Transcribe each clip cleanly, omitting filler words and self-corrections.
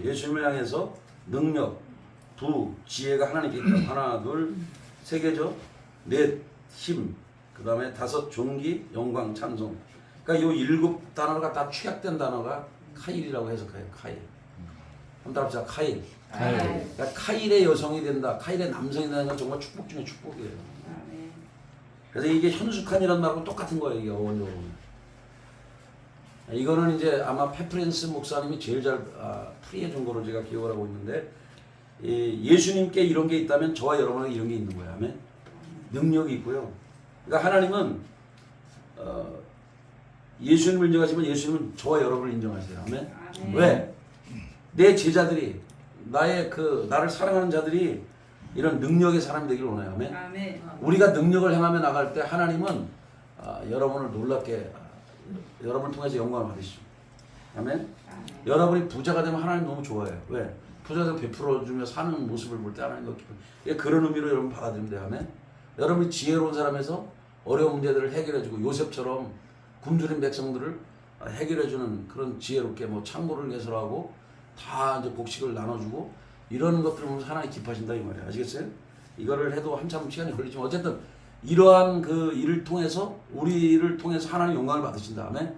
예수님을 향해서 능력, 부, 지혜가 하나님께 있다. 하나, 둘, 세 개죠. 넷, 힘. 그 다음에 다섯, 존귀, 영광, 찬송. 그러니까 요 일곱 단어가 다 취약된 단어가 카일이라고 해석해요. 카일. 한번 따라합시다. 카일. 그러니까 카일의 여성이 된다. 카일의 남성이 된다는 건 정말 축복 중에 축복이에요. 그래서 이게 현숙한이라는 말하고 똑같은 거예요. 이게 어원적으로. 이거는 이제 아마 페프렌스 목사님이 제일 잘 풀이해 준 거로 제가 기억을 하고 있는데, 예수님께 이런 게 있다면 저와 여러분에게 이런 게 있는 거예요. 아멘. 능력이 있고요. 그러니까 하나님은 예수님을 인정하시면 예수님은 저와 여러분을 인정하세요. 아멘. 왜? 내 제자들이 나를 사랑하는 자들이 이런 능력의 사람이 되기를 원해요. 아멘. 우리가 능력을 행하며 나갈 때 하나님은 여러분을 놀랍게 여러분을 통해서 영광을 받으시죠. 아멘. 여러분이 부자가 되면 하나님 너무 좋아해요. 왜? 부자가 베풀어주며 사는 모습을 볼 때 하나님 너무 기뻐요. 그런 의미로 여러분 받아들이면 돼요. 아멘. 여러분이 지혜로운 사람에서 어려운 문제들을 해결해주고 요셉처럼 굶주린 백성들을 해결해주는 그런 지혜롭게 뭐 창고를 개설하고 다 이제 곡식을 나눠주고 이런 것들을 보면서 하나님 기뻐하신다 이 말이에요. 아시겠어요? 이거를 해도 한참 시간이 걸리지만 어쨌든 이러한 그 일을 통해서 우리를 통해서 하나님 영광을 받으신다. 아멘.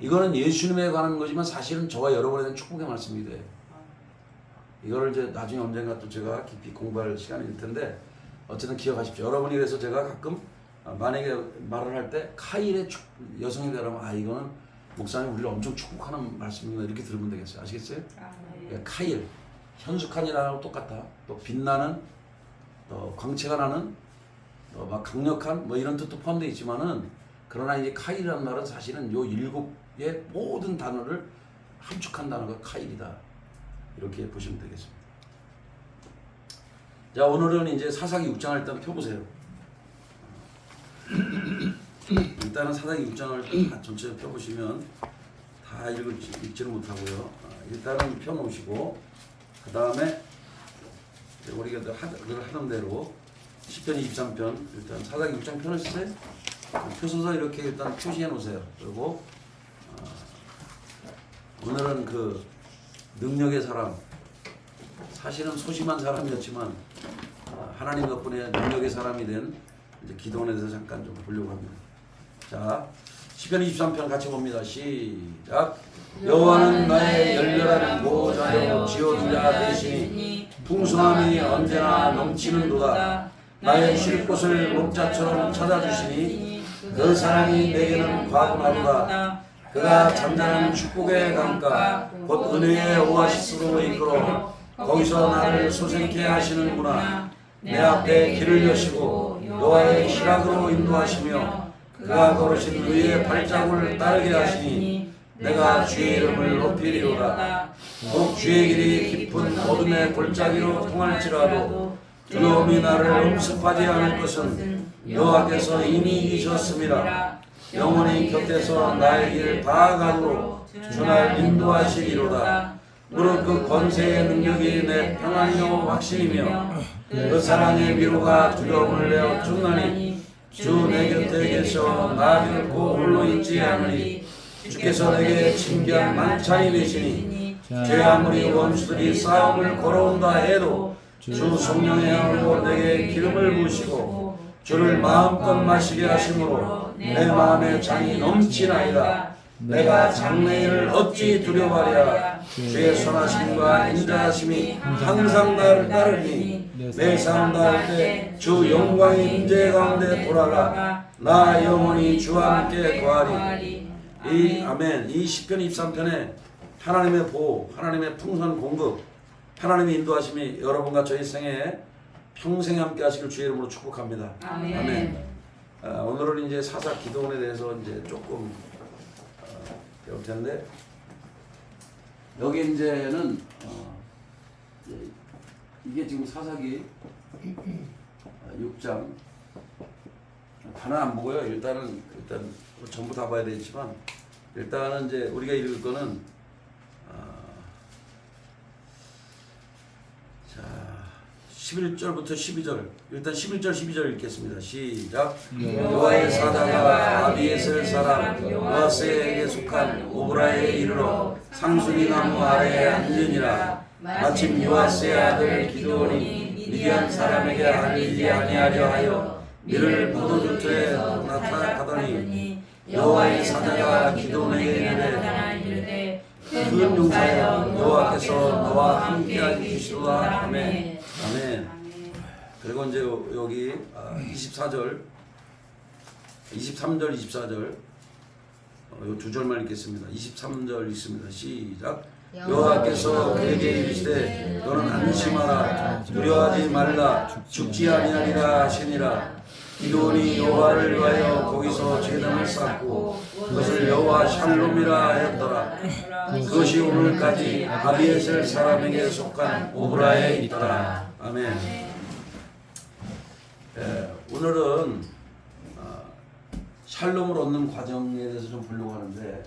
이거는 예수님에 관한 거지만 사실은 저와 여러분에 대한 축복의 말씀이 돼요. 이거를 이제 나중에 언젠가 또 제가 깊이 공부할 시간이 될 텐데 어쨌든 기억하십시오. 여러분이 그래서 제가 가끔 만약에 말을 할 때 카일의 여성이 되라면 이거는 목사님 우리를 엄청 축복하는 말씀이구나 이렇게 들으면 되겠어요. 아시겠어요? 카일, 현숙한이라고 똑같아. 또 빛나는, 또 광채가 나는, 또 막 강력한 뭐 이런 뜻도 포함되어 있지만은 그러나 이제 카일이라는 말은 사실은 요 일곱의 모든 단어를 함축한 단어가 카일이다. 이렇게 보시면 되겠습니다. 자, 오늘은 이제 사사기 6장을 일단 펴보세요. 일단은 사사기 6장을 다 전체 펴보시면 다 읽지를 못하고요. 일단은 펴놓으시고 그 다음에 우리가 늘 하던 대로 10편 23편 일단 사사기 6장 펴놓으세요. 펴서서 이렇게 일단 표시해 놓으세요. 그리고 오늘은 그 능력의 사람, 사실은 소심한 사람이었지만 하나님 덕분에 능력의 사람이 된 이제 기도원에 대해서 잠깐 좀 보려고 합니다. 자, 시편 23편 같이 봅니다. 시작. 여호와는 나의 열렬한 보호자요 지어주자 되시니 풍성함이 언제나 넘치는도다. 나의 쉴 곳을 목자처럼 찾아주시니 그 사랑이 내게는 과분하도다. 그가 잠자는 축복의 강가 곧 은혜의 오아시스로 이끌어 거기서 나를 소생케 하시는구나. 내 앞에 길을 여시고 여호와의 희락으로 인도하시며 그가 걸으신 의의 발자국을 따르게 하시니 내가 주의 이름을 높이리로다. 곧 주의 길이 깊은 어둠의 골짜기로 통할지라도 두려움이 나를 음습하지 않을 것은 여호와께서 이미 이셨음이라. 영원히 곁에서 나의 길을 다 가도록 주 날 인도하시리로다. 무릇 그 권세의 능력이 내 평안이요 확신이며 그 사랑의 위로가 두려움을 내어 쫓나니 주 내 곁에 계셔 나 결코 홀로 있지 않으리. 주께서 내게 진귀한 만찬이 되시니 죄 아무리 원수들이 싸움을 걸어온다 해도 주 성령의 향으로 내게 기름을 부으시고 주를 마음껏 마시게 하심으로 내 마음의 장이 넘치나이다. 내가 장래일을 어찌 두려워하랴. 주의 선하심과 인자하심이 항상 나를 따르니 내 삶 다할 때 주 영광이 임재 가운데 돌아가 나 영원히 주와 함께 거하리. 아멘. 이 시편 23편에 하나님의 보호, 하나님의 풍성한 공급, 하나님의 인도하심이 여러분과 저희 생애에 평생 함께 하시길 주의 이름으로 축복합니다. 아멘. 오늘은 이제 사사 기도원에 대해서 이제 조금 배울 텐데 여기 이제는 이게 지금 사사기 6장 하나 안 보고요. 일단 전부 다 봐야 되겠지만 일단은 이제 우리가 읽을 거는 자 11절부터 12절 일단 11절 12절 읽겠습니다. 시작. 여호와의 사자가 아비에셀 사람 요아스에게 속한 오브라에 이르러 상수리 나무 아래에 앉으니라. 마침 요아스의 아들 기드온이 미디안 사람에게 알리지 아니하려 하여 밀을 포도주터에 나타나더니 여호와의 사자가 기드온에게 이르되 큰 용사여 여호와께서 너와 함께하게 주시도다. 아멘. 아멘. 그리고 이제 여기 23절 24절 요 두 절만 읽겠습니다. 23절 읽습니다. 시작. 여호와께서 그에게 이르시되 너는 안심하라 두려워하지 말라 죽지 아니하리라 하시니라. 기드온이 여호와를 위하여 거기서 제단을 쌓고 그것을 여호와 샬롬이라 하였더라. 그것이 오늘까지 아비에셀 사람에게 속한 오브라에 있더라. 아멘. 오늘은 샬롬을 얻는 과정에 대해서 좀 보려고 하는데,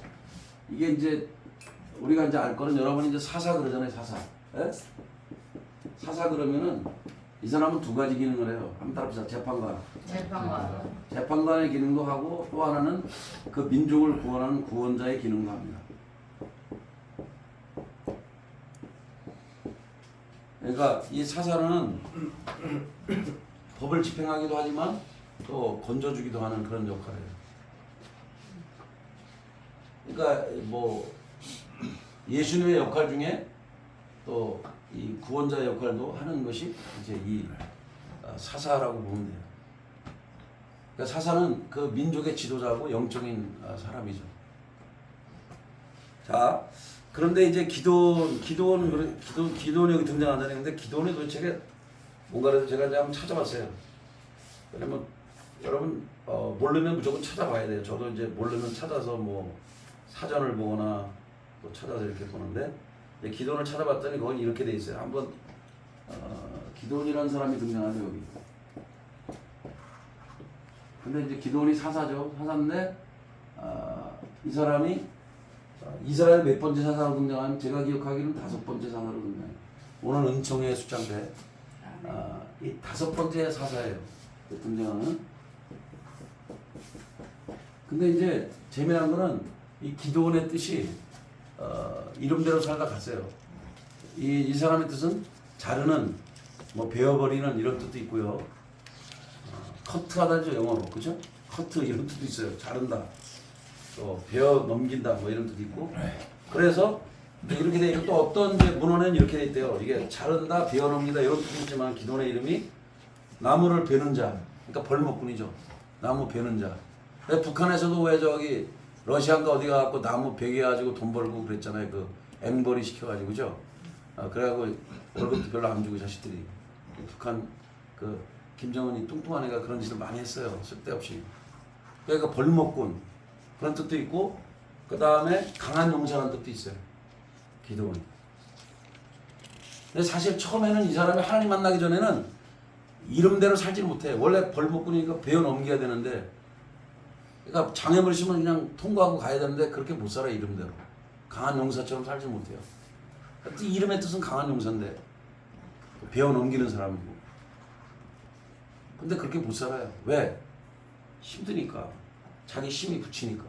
이게 이제 우리가 이제 알 거는, 여러분이 이제 사사 그러잖아요. 사사. 예? 사사 그러면은 이 사람은 두 가지 기능을 해요. 한번 따라합시다. 재판관. 재판관의 기능도 하고, 또 하나는 그 민족을 구원하는 구원자의 기능도 합니다. 그러니까 이 사사는 법을 집행하기도 하지만 또 건져주기도 하는 그런 역할이에요. 그러니까 뭐 예수님의 역할 중에 또 이 구원자의 역할도 하는 것이 이제 이 사사라고 보면 돼요. 그러니까 사사는 그 민족의 지도자고 영적인 사람이죠. 자, 그런데 이제 기도원이 여기 등장한다는데, 기도원이 도대체 뭔가를 제가 이제 한번 찾아봤어요. 왜냐면 여러분 모르면 무조건 찾아봐야 돼요. 저도 이제 모르면 찾아서 뭐 사전을 보거나 또 찾아서 이렇게 보는데, 기도원을 찾아봤더니 거기 이렇게 돼 있어요. 한번 기도원이라는 사람이 등장하죠 여기. 근데 이제 기도원이 사사죠. 사사인데 이 사람이 이스라엘 몇 번째 사사로 등장하면, 제가 기억하기로는 5번째 사사로 등장해요. 오늘 은총의 숫자인데 이 5번째 사사예요. 등장하는. 근데 이제 재미난 거는 이 기도원의 뜻이 이름대로 살다 갔어요. 이 사람의 뜻은 자르는, 뭐 베어버리는 이런 뜻도 있고요. 커트하다죠 영어로, 그죠? 커트 이런 뜻도 있어요. 자른다, 또 베어 넘긴다, 뭐 이런 뜻도 있고. 그래서 이렇게 돼 있고, 또 어떤 이제 문헌에는 이렇게 돼 있대요. 이게 자른다, 베어 넘긴다 이런 뜻이 있지만, 기도원의 이름이 나무를 베는 자, 그러니까 벌목꾼이죠. 나무 베는 자. 북한에서도 왜 저기 러시아인가 어디 가갖고 나무 베게 가지고 돈 벌고 그랬잖아요. 그 앵벌이 시켜가지고, 그죠? 그래갖고 월급도 별로 안 주고 자식들이. 북한 그 김정은이 뚱뚱한 애가 그런 짓을 많이 했어요. 쓸데없이. 그러니까 벌목꾼 그런 뜻도 있고, 그 다음에 강한 용사라는 뜻도 있어요. 기도원이. 근데 사실 처음에는 이 사람이 하나님 만나기 전에는 이름대로 살지 못해. 원래 벌목꾼이니까 베어 넘겨야 되는데, 그러니까 장애물 있으면 그냥 통과하고 가야 되는데 그렇게 못 살아. 이름대로 강한 용사처럼 살지 못해요. 이름의 뜻은 강한 용사인데 베어 넘기는 사람이고, 근데 그렇게 못 살아요. 왜? 힘드니까. 자기 힘이 붙이니까.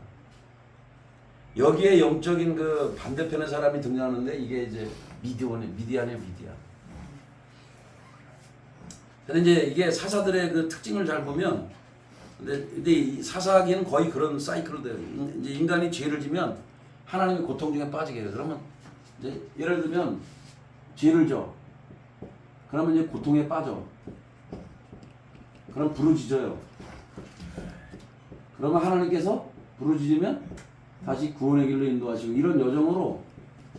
여기에 영적인 그 반대편의 사람이 등장하는데, 이게 이제 미디안이에요. 근데 이제 이게 사사들의 그 특징을 잘 보면, 근데 이 사사기는 거의 그런 사이클로 돼요. 이제 인간이 죄를 지면 하나님의 고통 중에 빠지게 해요. 그러면 이제 예를 들면 죄를 져. 그러면 이제 고통에 빠져. 그럼 부르짖어요. 그러면 하나님께서 부르짖으면 다시 구원의 길로 인도하시고, 이런 여정으로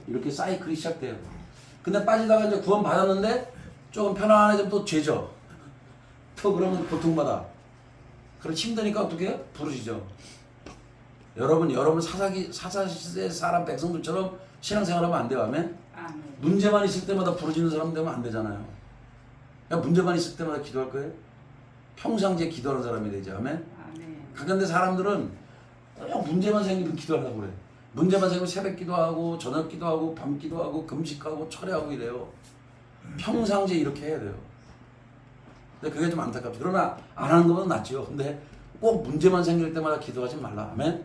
이렇게 사이클이 시작돼요. 근데 빠지다가 이제 구원 받았는데 조금 편안해지면 또 죄져. 또 그러면 고통받아. 그럼 힘드니까 어떻게 해요? 부르짖어. 여러분 사사시대 사람 백성들처럼 신앙생활하면 안 돼요. 아멘? 문제만 있을 때마다 부르짖는 사람 되면 안 되잖아요. 그냥 문제만 있을 때마다 기도할 거예요? 평상시에 기도하는 사람이 되지. 아멘? 그런데 사람들은 문제만 생기면 기도하려고 그래. 문제만 생기면 새벽 기도하고 저녁 기도하고 밤 기도하고 금식하고 철회하고 이래요. 평상시에 이렇게 해야 돼요. 근데 그게 좀 안타깝죠. 그러나 안 하는 것보다 낫죠. 근데 꼭 문제만 생길 때마다 기도하지 말라. 아멘?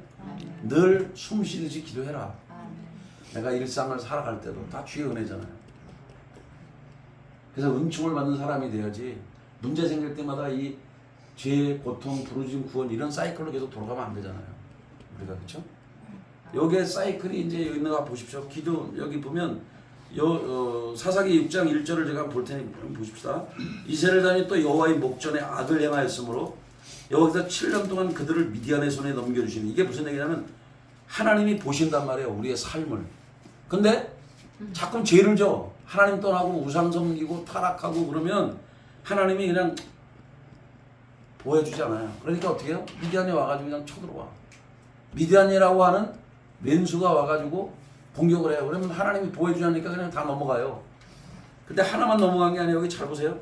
늘 숨 쉬듯이 기도해라. 내가 일상을 살아갈 때도 다 주의 은혜잖아요. 그래서 은총을 받는 사람이 돼야지 문제 생길 때마다 이 죄, 고통, 부르심, 구원 이런 사이클로 계속 돌아가면 안 되잖아요. 우리가 그렇죠? 요게 사이클이 이제 여기 있는 거 보십시오. 기도 여기 보면 사사기 6장 1절을 제가 볼 테니 보십시다. 이스라엘이 또 여호와의 목전에 악을 행하였으므로 여기서 7년 동안 그들을 미디안의 손에 넘겨주시니 이게 무슨 얘기냐면 하나님이 보신단 말이에요. 우리의 삶을. 근데 자꾸 죄를 져. 하나님 떠나고 우상 섬기고 타락하고 그러면 하나님이 그냥 보여주지 않아요. 그러니까 어떻게 해요? 미디안에 와가지고 그냥 쳐들어와. 미디안이라고 하는 왼수가 와가지고 공격을 해요. 그러면 하나님이 보여주지 않으니까 그냥 다 넘어가요. 근데 하나만 넘어간 게 아니에요. 여기 잘 보세요.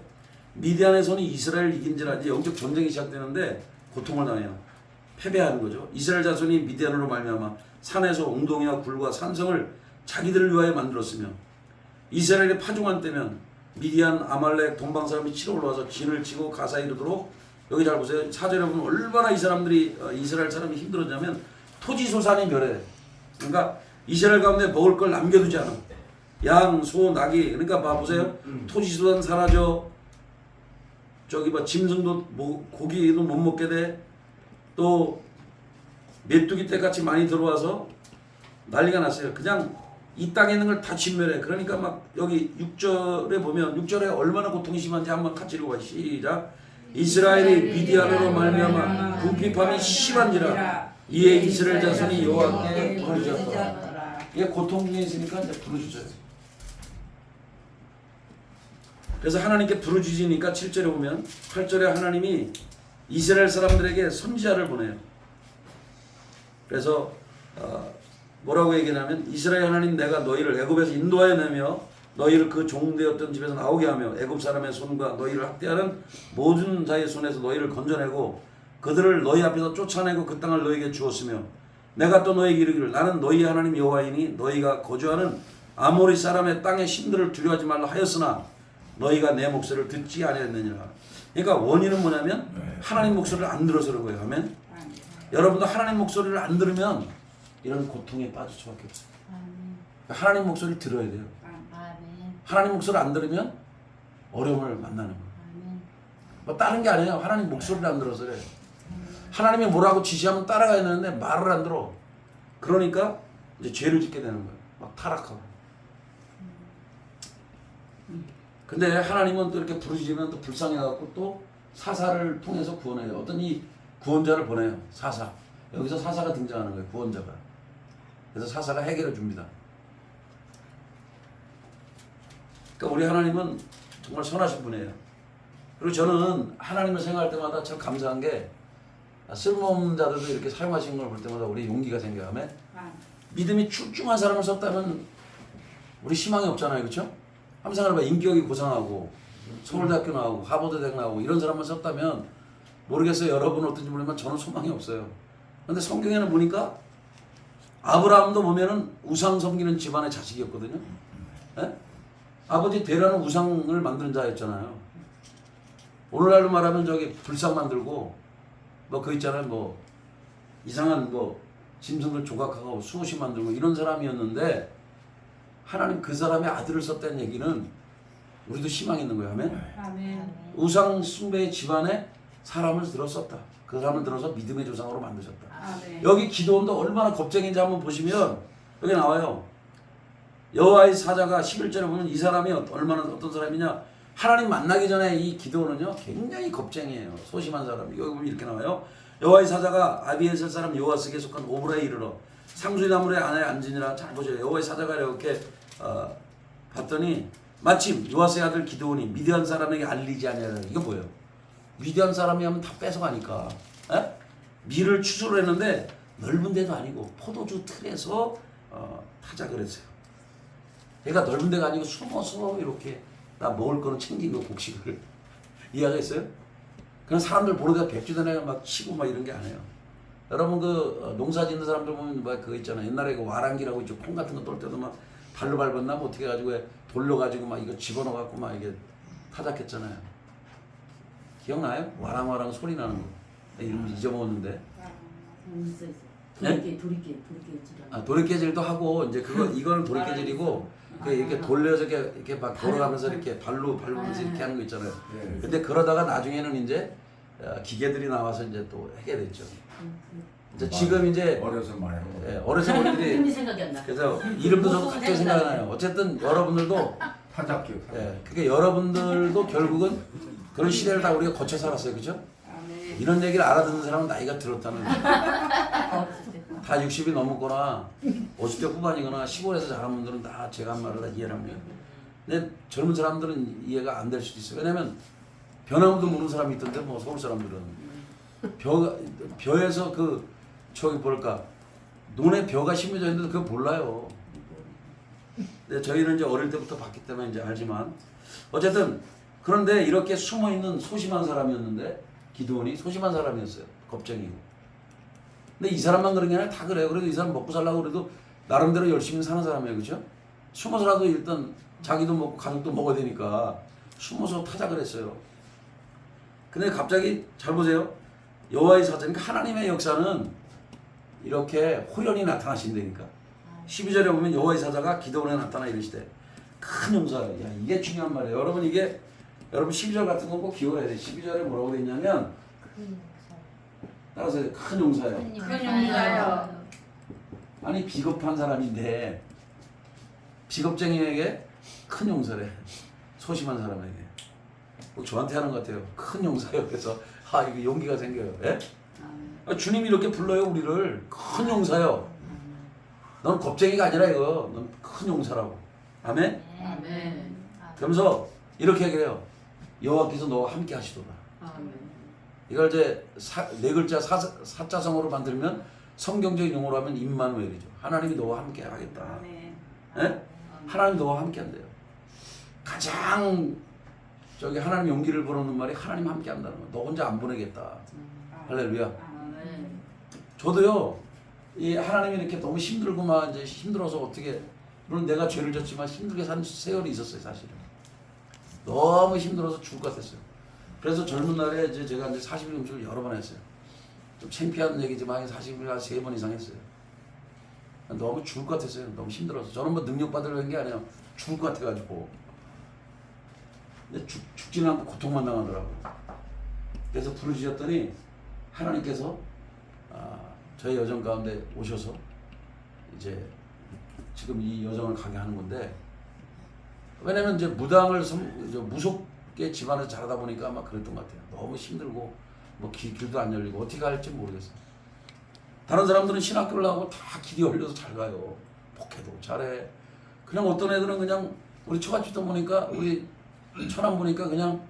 미디안의 손이 이스라엘을 이긴지라 이제 영적 전쟁이 시작되는데 고통을 당해요. 패배하는 거죠. 이스라엘 자손이 미디안으로 말미암아 산에서 웅덩이와 굴과 산성을 자기들을 위하여 만들었으며 이스라엘이 파종한 때면 미디안, 아말렉, 동방 사람이 치러 올라와서 진을 치고 가사에 이르도록 여기 잘 보세요. 사절에 보면 얼마나 이 사람들이 이스라엘 사람이 힘들었냐면 토지소산이 멸해. 그러니까 이스라엘 가운데 먹을 걸 남겨두지 않아. 양, 소, 나귀. 그러니까 봐보세요. 토지소산 사라져. 저기 뭐 짐승도 고기도 못 먹게 돼. 또 메뚜기 떼같이 많이 들어와서 난리가 났어요. 그냥 이 땅에 있는 걸 다 진멸해. 그러니까 막 여기 6절에 보면 6절에 얼마나 고통이 심한지 한번 같이 읽어봐. 시작. 이스라엘이 미디안으로 말미암아 궁핍함이 심한지라 이에 이스라엘 자손이 여호와께 부르짖었더라. 이게 고통 중에 있으니까 이제 부르짖어요. 그래서 하나님께 부르짖으니까 7절에 보면 8절에 하나님이 이스라엘 사람들에게 선지자를 보내요. 그래서 뭐라고 얘기하냐면 이스라엘 하나님 내가 너희를 애굽에서 인도하여 내며 너희를 그 종되었던 집에서 나오게 하며 애굽 사람의 손과 너희를 학대하는 모든 자의 손에서 너희를 건져내고 그들을 너희 앞에서 쫓아내고 그 땅을 너희에게 주었으며 내가 또 너희에게 이르기를 나는 너희 하나님 여호와이니 너희가 거주하는 아모리 사람의 땅의 신들을 두려워하지 말라 하였으나 너희가 내 목소리를 듣지 아니했느니라. 그러니까 원인은 뭐냐면 하나님 목소리를 안 들어서 그런 거예요. 아멘. 여러분도 하나님 목소리를 안 들으면 이런 고통에 빠질 수밖에 없어요. 하나님 목소리를 들어야 돼요. 하나님 목소리를 안 들으면 어려움을 만나는 거예요. 뭐 다른 게 아니에요. 하나님 목소리를 안 들어서 그래요. 하나님이 뭐라고 지시하면 따라가야 되는데 말을 안 들어. 그러니까 이제 죄를 짓게 되는 거예요. 막 타락하고. 근데 하나님은 또 이렇게 부르짖으면 또 불쌍해갖고 또 사사를 통해서 구원해요. 어떤 이 구원자를 보내요. 사사. 여기서 사사가 등장하는 거예요. 구원자가. 그래서 사사가 해결해 줍니다. 그러니까 우리 하나님은 정말 선하신 분이에요. 그리고 저는 하나님을 생각할 때마다 참 감사한 게 쓸모없는 자들도 이렇게 사용하시는 걸 볼 때마다 우리 용기가 생겨요. 믿음이 출중한 사람을 썼다면 우리 희망이 없잖아요. 그렇죠? 한번 생각해봐. 인격이 고상하고 서울대학교 나오고 하버드 대학 나오고 이런 사람만 썼다면 모르겠어요. 여러분은 어떤지 모르지만 저는 소망이 없어요. 그런데 성경에는 보니까 아브라함도 보면은 우상 섬기는 집안의 자식이었거든요. 예? 아버지 데라는 우상을 만드는 자였잖아요. 오늘날로 말하면 저기 불상 만들고 뭐 그 있잖아요. 뭐 이상한 뭐 짐승들 조각하고 수호신 만들고 이런 사람이었는데 하나님 그 사람의 아들을 썼다는 얘기는 우리도 희망이 있는 거예요. 아멘. 아멘. 우상 숭배의 집안에 사람을 들었었다. 그 사람을 들어서 믿음의 조상으로 만드셨다. 아멘. 여기 기도원도 얼마나 겁쟁인지 한번 보시면 여기 나와요. 여호와의 사자가 11절에 보면 이 사람이 얼마나 어떤 사람이냐. 하나님 만나기 전에 이 기도원은요 굉장히 겁쟁이에요. 소심한 사람. 여기 보면 이렇게 나와요. 여호와의 사자가 아비에셀 사람 요아스에게 속한 오브라에 이르러 상수리 나무의 안에 앉으니라. 잘 보세요. 여호와의 사자가 이렇게 봤더니 마침 요아스의 아들 기드온이 미디안 사람에게 알리지 아니하라. 이거 뭐예요? 미디안 사람이 하면 다 뺏어가니까 밀을 추수를 했는데 넓은 데도 아니고 포도주 틀에서 타자 그랬어요. 그러니까 넓은 데가 아니고 숨어서 이렇게 나 먹을 거는 챙긴 거 곡식을 이해가 있어요? 그냥 사람들 보러다 백주단에 막 치고 막 이런 게 아니에요. 여러분 그 농사 짓는 사람들 보면 막 그거 있잖아요. 옛날에 그 와랑기라고 있죠. 콩 같은 거 떨 때도 막 발로 밟았나 뭐 어떻게 해가지고 돌려가지고 막 이거 집어넣어갖고 막 이게 타작했잖아요. 기억나요? 와랑와랑 소리 나는 거. 이름 잊어먹었는데. 아, 도리깨질도 하고 이제 이거는 도리깨질이고 그 이렇게 돌려서 이렇게 막 걸어가면서 이렇게 발로 밟으면서 이렇게 하는 거 있잖아요. 네. 근데 그러다가 나중에는 이제 기계들이 나와서 이제 또 하게 됐죠. 이제 지금 이제 어려서 많이 하고. 어려서 우리들이 이름이 생각이 안 나. 그래서 이름도 저도 갑자기 생각이 나요. 어쨌든 여러분들도 타작교. 그러니까 여러분들도 결국은 그런 시대를 다 우리가 거쳐 살았어요, 그죠? 이런 얘기를 알아듣는 사람은 나이가 들었다는 다 60이 넘었거나 50대 후반이거나 시골에서 자란 분들은 다 제가 한 말을 다 이해를 합니다. 근데 젊은 사람들은 이해가 안 될 수도 있어요. 왜냐면 벼나무도 모르는 사람이 있던데 뭐 서울 사람들은 벼에서 저기 뭘까 논에 벼가 심어져 있는데 그거 몰라요. 근데 저희는 이제 어릴 때부터 봤기 때문에 이제 알지만 어쨌든 그런데 이렇게 숨어 있는 소심한 사람이었는데 기드온이 소심한 사람이었어요. 겁쟁이고. 근데 이 사람만 그런 게 아니라 다 그래요. 그래도 이 사람 먹고 살려고 그래도 나름대로 열심히 사는 사람이에요. 그죠? 숨어서라도 일단 자기도 먹고 가족도 먹어야 되니까 숨어서 타작을 했어요. 근데 갑자기 잘 보세요. 여호와의 사자, 그러니까 하나님의 역사는 이렇게 호연히 나타나신다니까. 12절에 보면 여호와의 사자가 기드온에 나타나 이르시되 큰 용사예요. 야, 이게 중요한 말이에요. 여러분 여러분 12절 같은 거 꼭 기억해야 돼요. 12절에 뭐라고 돼 있냐면 따라서 큰 용사예요. 큰 용사요. 아니 비겁한 사람인데 비겁쟁이에게 큰 용사래. 소심한 사람에게. 꼭 저한테 하는 것 같아요. 큰 용사예요. 그래서 이거 용기가 생겨요. 예? 주님이 이렇게 불러요 우리를. 큰 용사요. 넌 겁쟁이가 아니라 이거. 넌 큰 용사라고. 아멘? 아멘. 그러면서 이렇게 얘기해요. 여호와께서 너와 함께 하시도다. 아멘. 이걸 이제 네 글자 사자성어로 만들면 성경적인 용어로 하면 임마누엘이죠. 하나님이 너와 함께 하겠다. 예? 하나님 너와 함께 한대요. 가장 하나님 용기를 불어넣는 말이 하나님 함께 한다는 거야. 너 혼자 안 보내겠다. 할렐루야. 아멘. 저도요. 이 하나님이 이렇게 너무 힘들고 막 이제 힘들어서 어떻게 물론 내가 죄를 졌지만 힘들게 산 세월이 있었어요, 사실은. 너무 힘들어서 죽을 것 같았어요. 그래서 젊은 날에 이제 제가 이제 40일 음식을 여러 번 했어요. 좀 창피한 얘기지만 40일 한 3번 이상 했어요. 너무 죽을 것 같았어요. 너무 힘들어서. 저는 뭐 능력 받으려고 한 게 아니라 죽을 것 같아가지고. 근데 죽지는 않고 고통만 당하더라고요. 그래서 부르짖었더니 하나님께서 저희 여정 가운데 오셔서 이제 지금 이 여정을 가게 하는 건데, 왜냐면 이제 무당을 무속의 집안에서 자라다 보니까 아마 그랬던 것 같아요. 너무 힘들고 뭐 길도 안 열리고 어떻게 할지 모르겠어요. 다른 사람들은 신학교를 나오고 다 길이 열려서 잘 가요. 복회도 잘해. 그냥 어떤 애들은 그냥 우리 처갓집도 보니까 우리 천안 보니까 그냥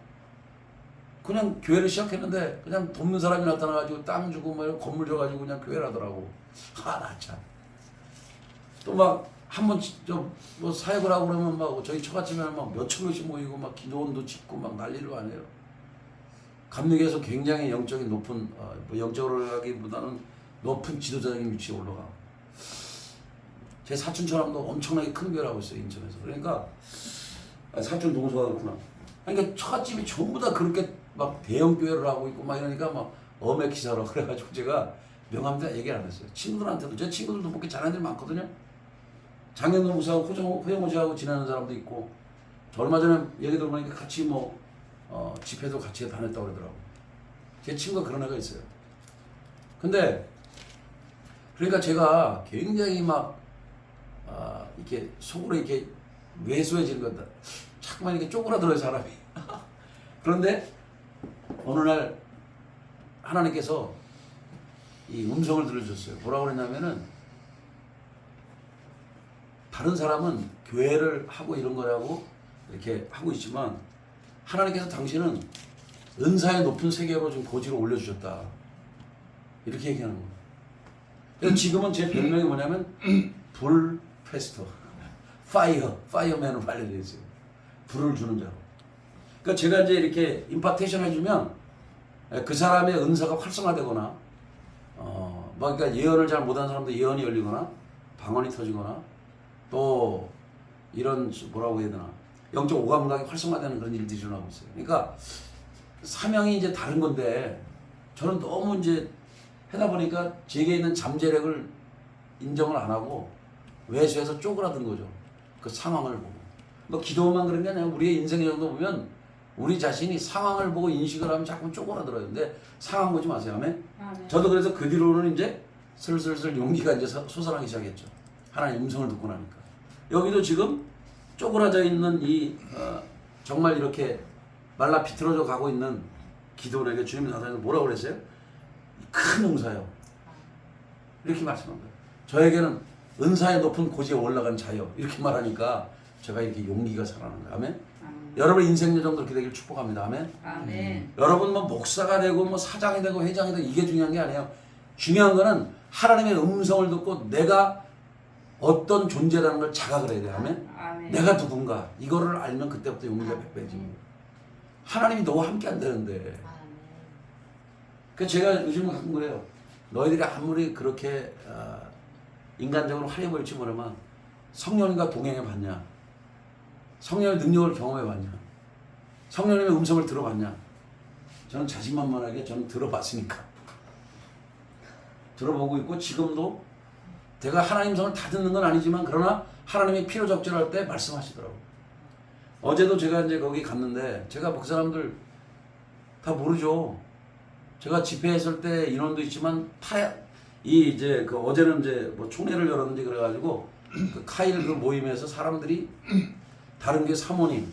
교회를 시작했는데 그냥 돕는 사람이 나타나가지고 땅 주고 뭐 건물 줘가지고 그냥 교회를 하더라고. 나 참. 또 막 한번 뭐 사역을 하고 그러면 막 저희 처갓집에는 막 몇천 명씩 모이고 막 기도원도 짓고 막 난리를 안 해요. 감리교에서 굉장히 영적인 높은 뭐 영적으로 하기보다는 높은 지도자적인 위치에 올라가. 제 사촌처럼도 엄청나게 큰 교회를 하고 있어요, 인천에서. 그러니까 사촌 동서가 그렇구나. 그러니까 처갓집이 전부 다 그렇게 막 대형 교회를 하고 있고 막 이러니까 막 어맥기사로 그래가지고 제가 명함도 얘기 안 했어요. 친구들한테도. 제 친구들도 그렇게 잘하는 애들 많거든요. 장현동 목사하고 호영호지하고 지내는 사람도 있고, 저 얼마 전에 얘기 들어보니까 같이 뭐 집회도 같이 다녔다고 그러더라고. 제 친구가 그런 애가 있어요. 근데 그러니까 제가 굉장히 막 이렇게 속으로 이렇게 왜소해지는 거다. 자꾸만 이렇게 쪼그라들어요, 사람이. 그런데 어느 날 하나님께서 이 음성을 들려주셨어요. 뭐라고 그랬냐면은, 다른 사람은 교회를 하고 이런 거라고 이렇게 하고 있지만 하나님께서 당신은 은사의 높은 세계로 좀 고지로 올려주셨다. 이렇게 얘기하는 거예요. 그래서 지금은 제 별명이 뭐냐면 불 페스터, 파이어맨으로 알려져 있어요. 불을 주는 자로. 그러니까 제가 이제 이렇게 임파테이션 해주면 그 사람의 은사가 활성화되거나, 그러니까 예언을 잘 못하는 사람도 예언이 열리거나, 방언이 터지거나, 또 이런 뭐라고 해야 되나, 영적 오감각이 활성화되는 그런 일들이 일어나고 있어요. 그러니까 사명이 이제 다른 건데 저는 너무 이제 하다 보니까 제게 있는 잠재력을 인정을 안 하고 외수에서 쪼그라든 거죠. 그 상황을 보고. 뭐 기도만 그런 게 아니라 우리의 인생 정도 보면 우리 자신이 상황을 보고 인식을 하면 자꾸 쪼그라들어요. 근데 상황 보지 마세요. 아멘? 아멘. 저도 그래서 그 뒤로는 이제 슬슬 용기가 이제 솟아나기 시작했죠. 하나님 음성을 듣고 나니까. 여기도 지금 쪼그라져 있는 정말 이렇게 말라 비틀어져 가고 있는 기도원에게 주님이 나타나서 뭐라고 그랬어요? 큰 용사요. 이렇게 말씀한 거예요. 저에게는 은사의 높은 고지에 올라간 자요. 이렇게 말하니까 제가 이렇게 용기가 살아나는 거예요. 아멘? 여러분의 인생 여정도 그렇게 되길 축복합니다. 아멘? 아멘. 여러분 뭐 목사가 되고 뭐 사장이 되고 회장이 되고 이게 중요한 게 아니에요. 중요한 거는 하나님의 음성을 듣고 내가 어떤 존재라는 걸 자각을 해야 돼요. 아멘? 아멘. 내가 누군가 이거를 알면 그때부터 용기가 100배지. 하나님이 너와 함께 한다는데. 그래서 제가 요즘 가끔 그래요. 너희들이 아무리 그렇게 인간적으로 화려 보일지 모르면 성령님과 동행해 봤냐? 성령의 능력을 경험해 봤냐? 성령님의 음성을 들어봤냐? 저는 자신만만하게 저는 들어봤으니까. 들어보고 있고 지금도 제가 하나님 성을 다 듣는 건 아니지만 그러나 하나님이 필요적절할 때 말씀하시더라고요. 어제도 제가 이제 거기 갔는데 제가 그 사람들 다 모르죠. 제가 집회했을 때 인원도 있지만 이제 그 어제는 이제 뭐 총회를 열었는지 그래가지고 그 카일 그 모임에서 사람들이 다른 게 사모님,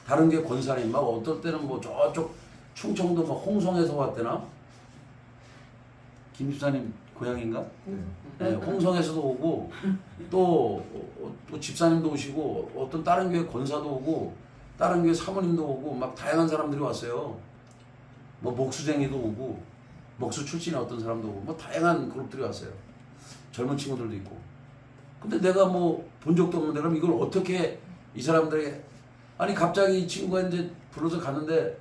다른 게 권사님, 막 어떨 때는 뭐 저쪽 충청도 뭐 홍성에서 왔대나 김 집사님 고향인가? 네, 홍성에서도 오고 또 집사님도 오시고 어떤 다른 교회 권사도 오고 다른 교회 사모님도 오고 막 다양한 사람들이 왔어요. 뭐 목수쟁이도 오고 목수 출신의 어떤 사람도 오고 뭐 다양한 그룹들이 왔어요. 젊은 친구들도 있고. 근데 내가 뭐 본 적도 없는데 그럼 이걸 어떻게 이 사람들이 아니 갑자기 이 친구가 이제 불러서 갔는데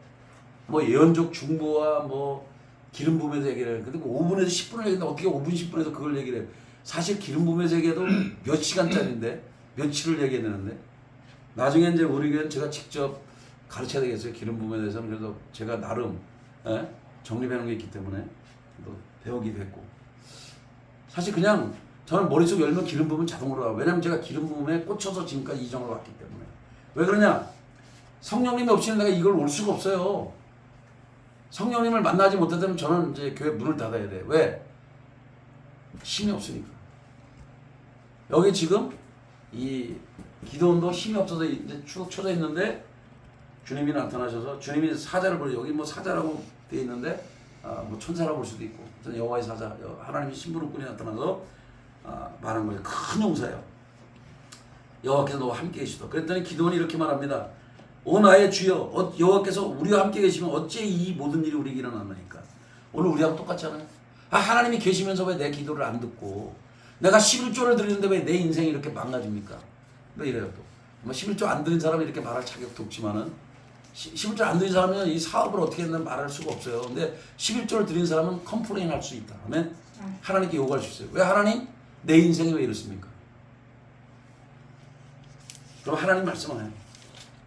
뭐 예언적 중보와 뭐 기름 부음에서 얘기를 해. 근데 뭐 5분에서 10분을 얘기했는데 어떻게 5분 10분에서 그걸 얘기를 해. 사실 기름 부음에서 얘기해도 몇 시간짜리인데 며칠을 얘기했는데 나중에 이제 우리 교회는 제가 직접 가르쳐야 되겠어요. 기름 부음에 대해서는. 그래서 제가 나름 정립해 놓은 게 있기 때문에 또 배우기도 했고 사실 그냥 저는 머릿속 열면 기름 부으면 자동으로 가요. 왜냐면 제가 기름 부음에 꽂혀서 지금까지 이정을 왔기 때문에. 왜 그러냐? 성령님이 없이는 내가 이걸 올 수가 없어요. 성령님을 만나지 못하면 저는 이제 교회 문을 닫아야 돼. 왜? 힘이 없으니까. 여기 지금 이 기도원도 힘이 없어서 이제 쭉 쳐져 있는데 주님이 나타나셔서 주님이 사자를 부르죠. 여기 뭐 사자라고 되어 있는데 뭐 천사라고 볼 수도 있고 저는 여호와의 사자, 하나님이 심부름꾼이 나타나서 말한 거예요. 큰 용사예요. 여호와께서 너와 함께 계시다. 그랬더니 기도원이 이렇게 말합니다. 오 나의 주여 여호와께서 우리와 함께 계시면 어째 이 모든 일이 우리에게 일어나나니까. 오늘 우리하고 똑같잖아요. 하나님이 계시면서 왜 내 기도를 안 듣고 내가 11조를 드리는데 왜 내 인생이 이렇게 망가집니까? 왜 이래요 또. 뭐 11조 안 드린 사람이 이렇게 말할 자격도 없지만은 11조 안 드린 사람은 이 사업을 어떻게 했나 말할 수가 없어요. 근데 11조를 드린 사람은 컴플레인 할 수 있다. 아멘? 하나님께 요구할 수 있어요. 왜 하나님? 내 인생이 왜 이렇습니까? 그럼 하나님 말씀하세요.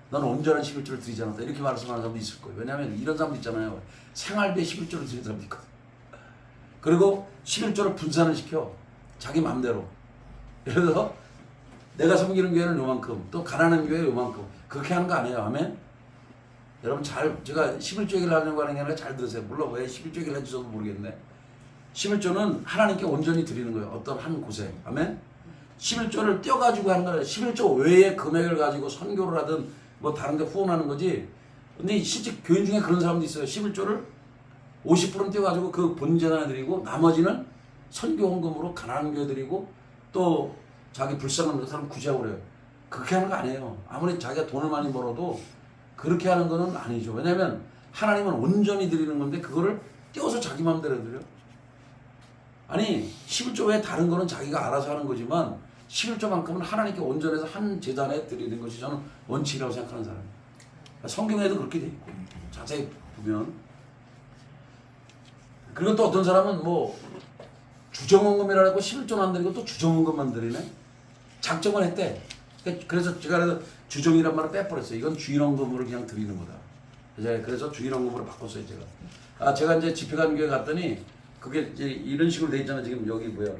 너는 온전한 11조를 드리지 않았다. 이렇게 말씀하는 사람도 있을 거예요. 왜냐하면 이런 사람도 있잖아요. 생활비에 11조를 드리는 사람도 있거든. 그리고 11조를 분산을 시켜. 자기 마음대로. 예를 들어 내가 섬기는 교회는 요만큼 또 가난한 교회 요만큼 그렇게 하는 거 아니에요. 아멘? 여러분 제가 11조 얘기를 하려고 하는 게 아니라 잘 들으세요. 물론 왜 11조 얘기를 해주셔도 모르겠네. 11조는 하나님께 온전히 드리는 거예요. 어떤 한 곳에. 아멘? 11조를 떼어가지고 하는 거예요. 11조 외의 금액을 가지고 선교를 하든 뭐 다른 데 후원하는 거지. 근데 실제 교인 중에 그런 사람도 있어요. 11조를 50%는 떼어가지고 그 본재단에 드리고 나머지는 선교 헌금으로 가난한 교회 드리고 또 자기 불쌍한 사람 구제하고 그래요. 그렇게 하는 거 아니에요. 아무리 자기가 돈을 많이 벌어도 그렇게 하는 거는 아니죠. 왜냐하면 하나님은 온전히 드리는 건데 그거를 떼어서 자기 마음대로 드려. 아니 11조 외에 다른 거는 자기가 알아서 하는 거지만 11조만큼은 하나님께 온전해서 한 재단에 드리는 것이 저는 원칙이라고 생각하는 사람이에요. 성경에도 그렇게 돼 있고 자세히 보면. 그리고 또 어떤 사람은 뭐 주정헌금이라고 11조 안 드리고 또 주정헌금만 드리네. 작정을 했대. 그래서 제가 주정이란 말을 빼버렸어요. 이건 주일헌금으로 그냥 드리는 거다. 그래서 주일헌금으로 바꿨어요. 제가 이제 집회관 교회 갔더니 그게 이제 이런 식으로 돼 있잖아요. 지금 여기 뭐야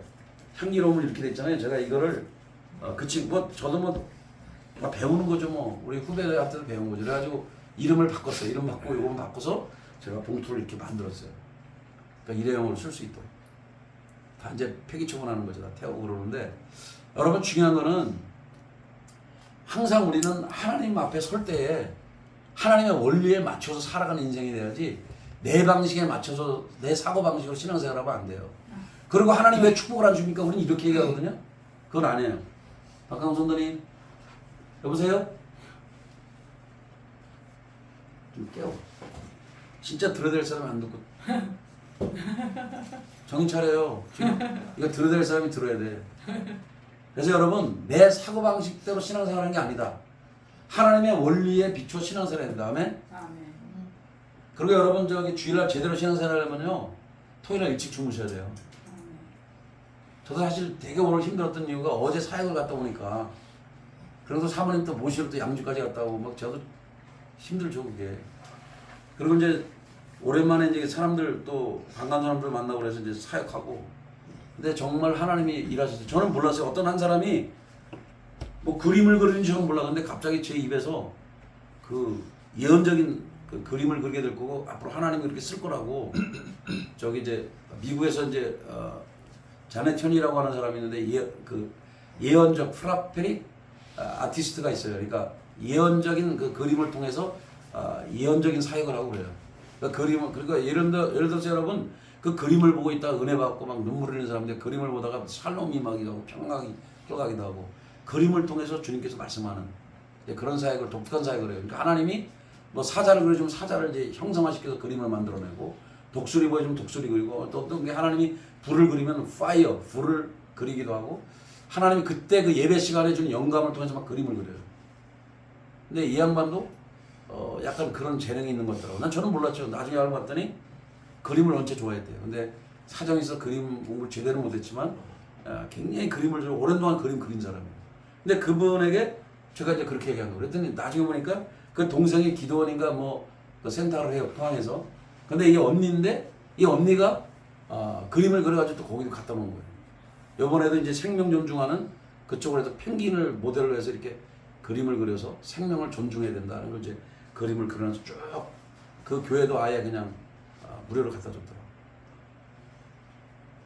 향기로움을 이렇게 돼 있잖아요. 제가 이거를 그치 뭐 저도 뭐 배우는 거죠 뭐. 우리 후배들한테도 배운 거죠. 그래가지고 이름을 바꿨어요. 이름 바꾸고 이거 바꿔서 제가 봉투를 이렇게 만들었어요. 그러니까 일회용으로 쓸 수 있도록. 다 이제 폐기 처분하는 거죠. 다 태우고 그러는데 여러분 중요한 거는 항상 우리는 하나님 앞에 설 때에 하나님의 원리에 맞춰서 살아가는 인생이 돼야지 내 방식에 맞춰서 내 사고방식으로 신앙생활하면 안 돼요. 그리고 하나님 왜 축복을 안 줍니까? 우리는 이렇게 얘기하거든요. 그건 아니에요. 박강훈 선생님 여보세요? 좀 깨워. 진짜 들어야 될 사람이 안 듣고 정신 차려요. 지금 이거 들어야 될 사람이 들어야 돼. 그래서 여러분 내 사고방식대로 신앙생활하는 게 아니다. 하나님의 원리에 비추어 신앙생활해야 된다. 아멘? 아멘. 그리고 여러분 저기 주일날 제대로 신앙생활하려면요 토요일날 일찍 주무셔야 돼요. 저도 사실 되게 오늘 힘들었던 이유가 어제 사역을 갔다 오니까 그래도 사모님 또 모시러 또 양주까지 갔다 오고 막 저도 힘들죠 그게. 그리고 이제 오랜만에 이제 사람들 또 반가운 사람들 만나고 그래서 이제 사역하고 근데 정말 하나님이 일하셨어요. 저는 몰랐어요. 어떤 한 사람이 뭐 그림을 그리는지 저는 몰랐는데 갑자기 제 입에서 그 예언적인 그 그림을 그리게 될 거고 앞으로 하나님이 그렇게 쓸 거라고 저기 이제 미국에서 이제 자넷 현이라고 하는 사람이 있는데 그 예언적 프라페릭 아티스트가 있어요. 그러니까 예언적인 그 그림을 통해서 예언적인 사역을 하고 그래요. 그러니까 그러니까 예를 들어서 여러분 그 그림을 보고 있다가 은혜 받고 막 눈물 흘리는 사람들 그림을 보다가 살롬 임하기도 하고 평강이 껴가기도 하고 그림을 통해서 주님께서 말씀하는 그런 사역을 독특한 사역을 해요. 그러니까 하나님이 뭐 사자를 그려주면 사자를 이제 형상화시켜서 그림을 만들어내고 독수리 보여주면 독수리 그리고 또 어떤 게 하나님이 불을 그리면 파이어 불을 그리기도 하고 하나님이 그때 그 예배 시간에 주는 영감을 통해서 막 그림을 그려요. 근데 이 양반도 약간 그런 재능이 있는 것 같더라고. 난 저는 몰랐죠. 나중에 알고 봤더니 그림을 원체 좋아했대요. 근데 사정이 있어 그림 공부를 제대로 못했지만 굉장히 그림을 좀 오랜 동안 그림 그린 사람이에요. 근데 그분에게 제가 이제 그렇게 얘기한 거예요. 그랬더니 나중에 보니까 그 동생이 기도원인가 뭐 그 센터를 해요. 포항에서. 근데 이게 언니인데 이 언니가 그림을 그려가지고 또 거기도 갖다 놓은 거예요. 이번에도 이제 생명 존중하는 그쪽으로 해서 펭귄을 모델로 해서 이렇게 그림을 그려서 생명을 존중해야 된다는 걸 이제 그림을 그려서 쭉 그 교회도 아예 그냥 무료로 갖다 줬더라고요.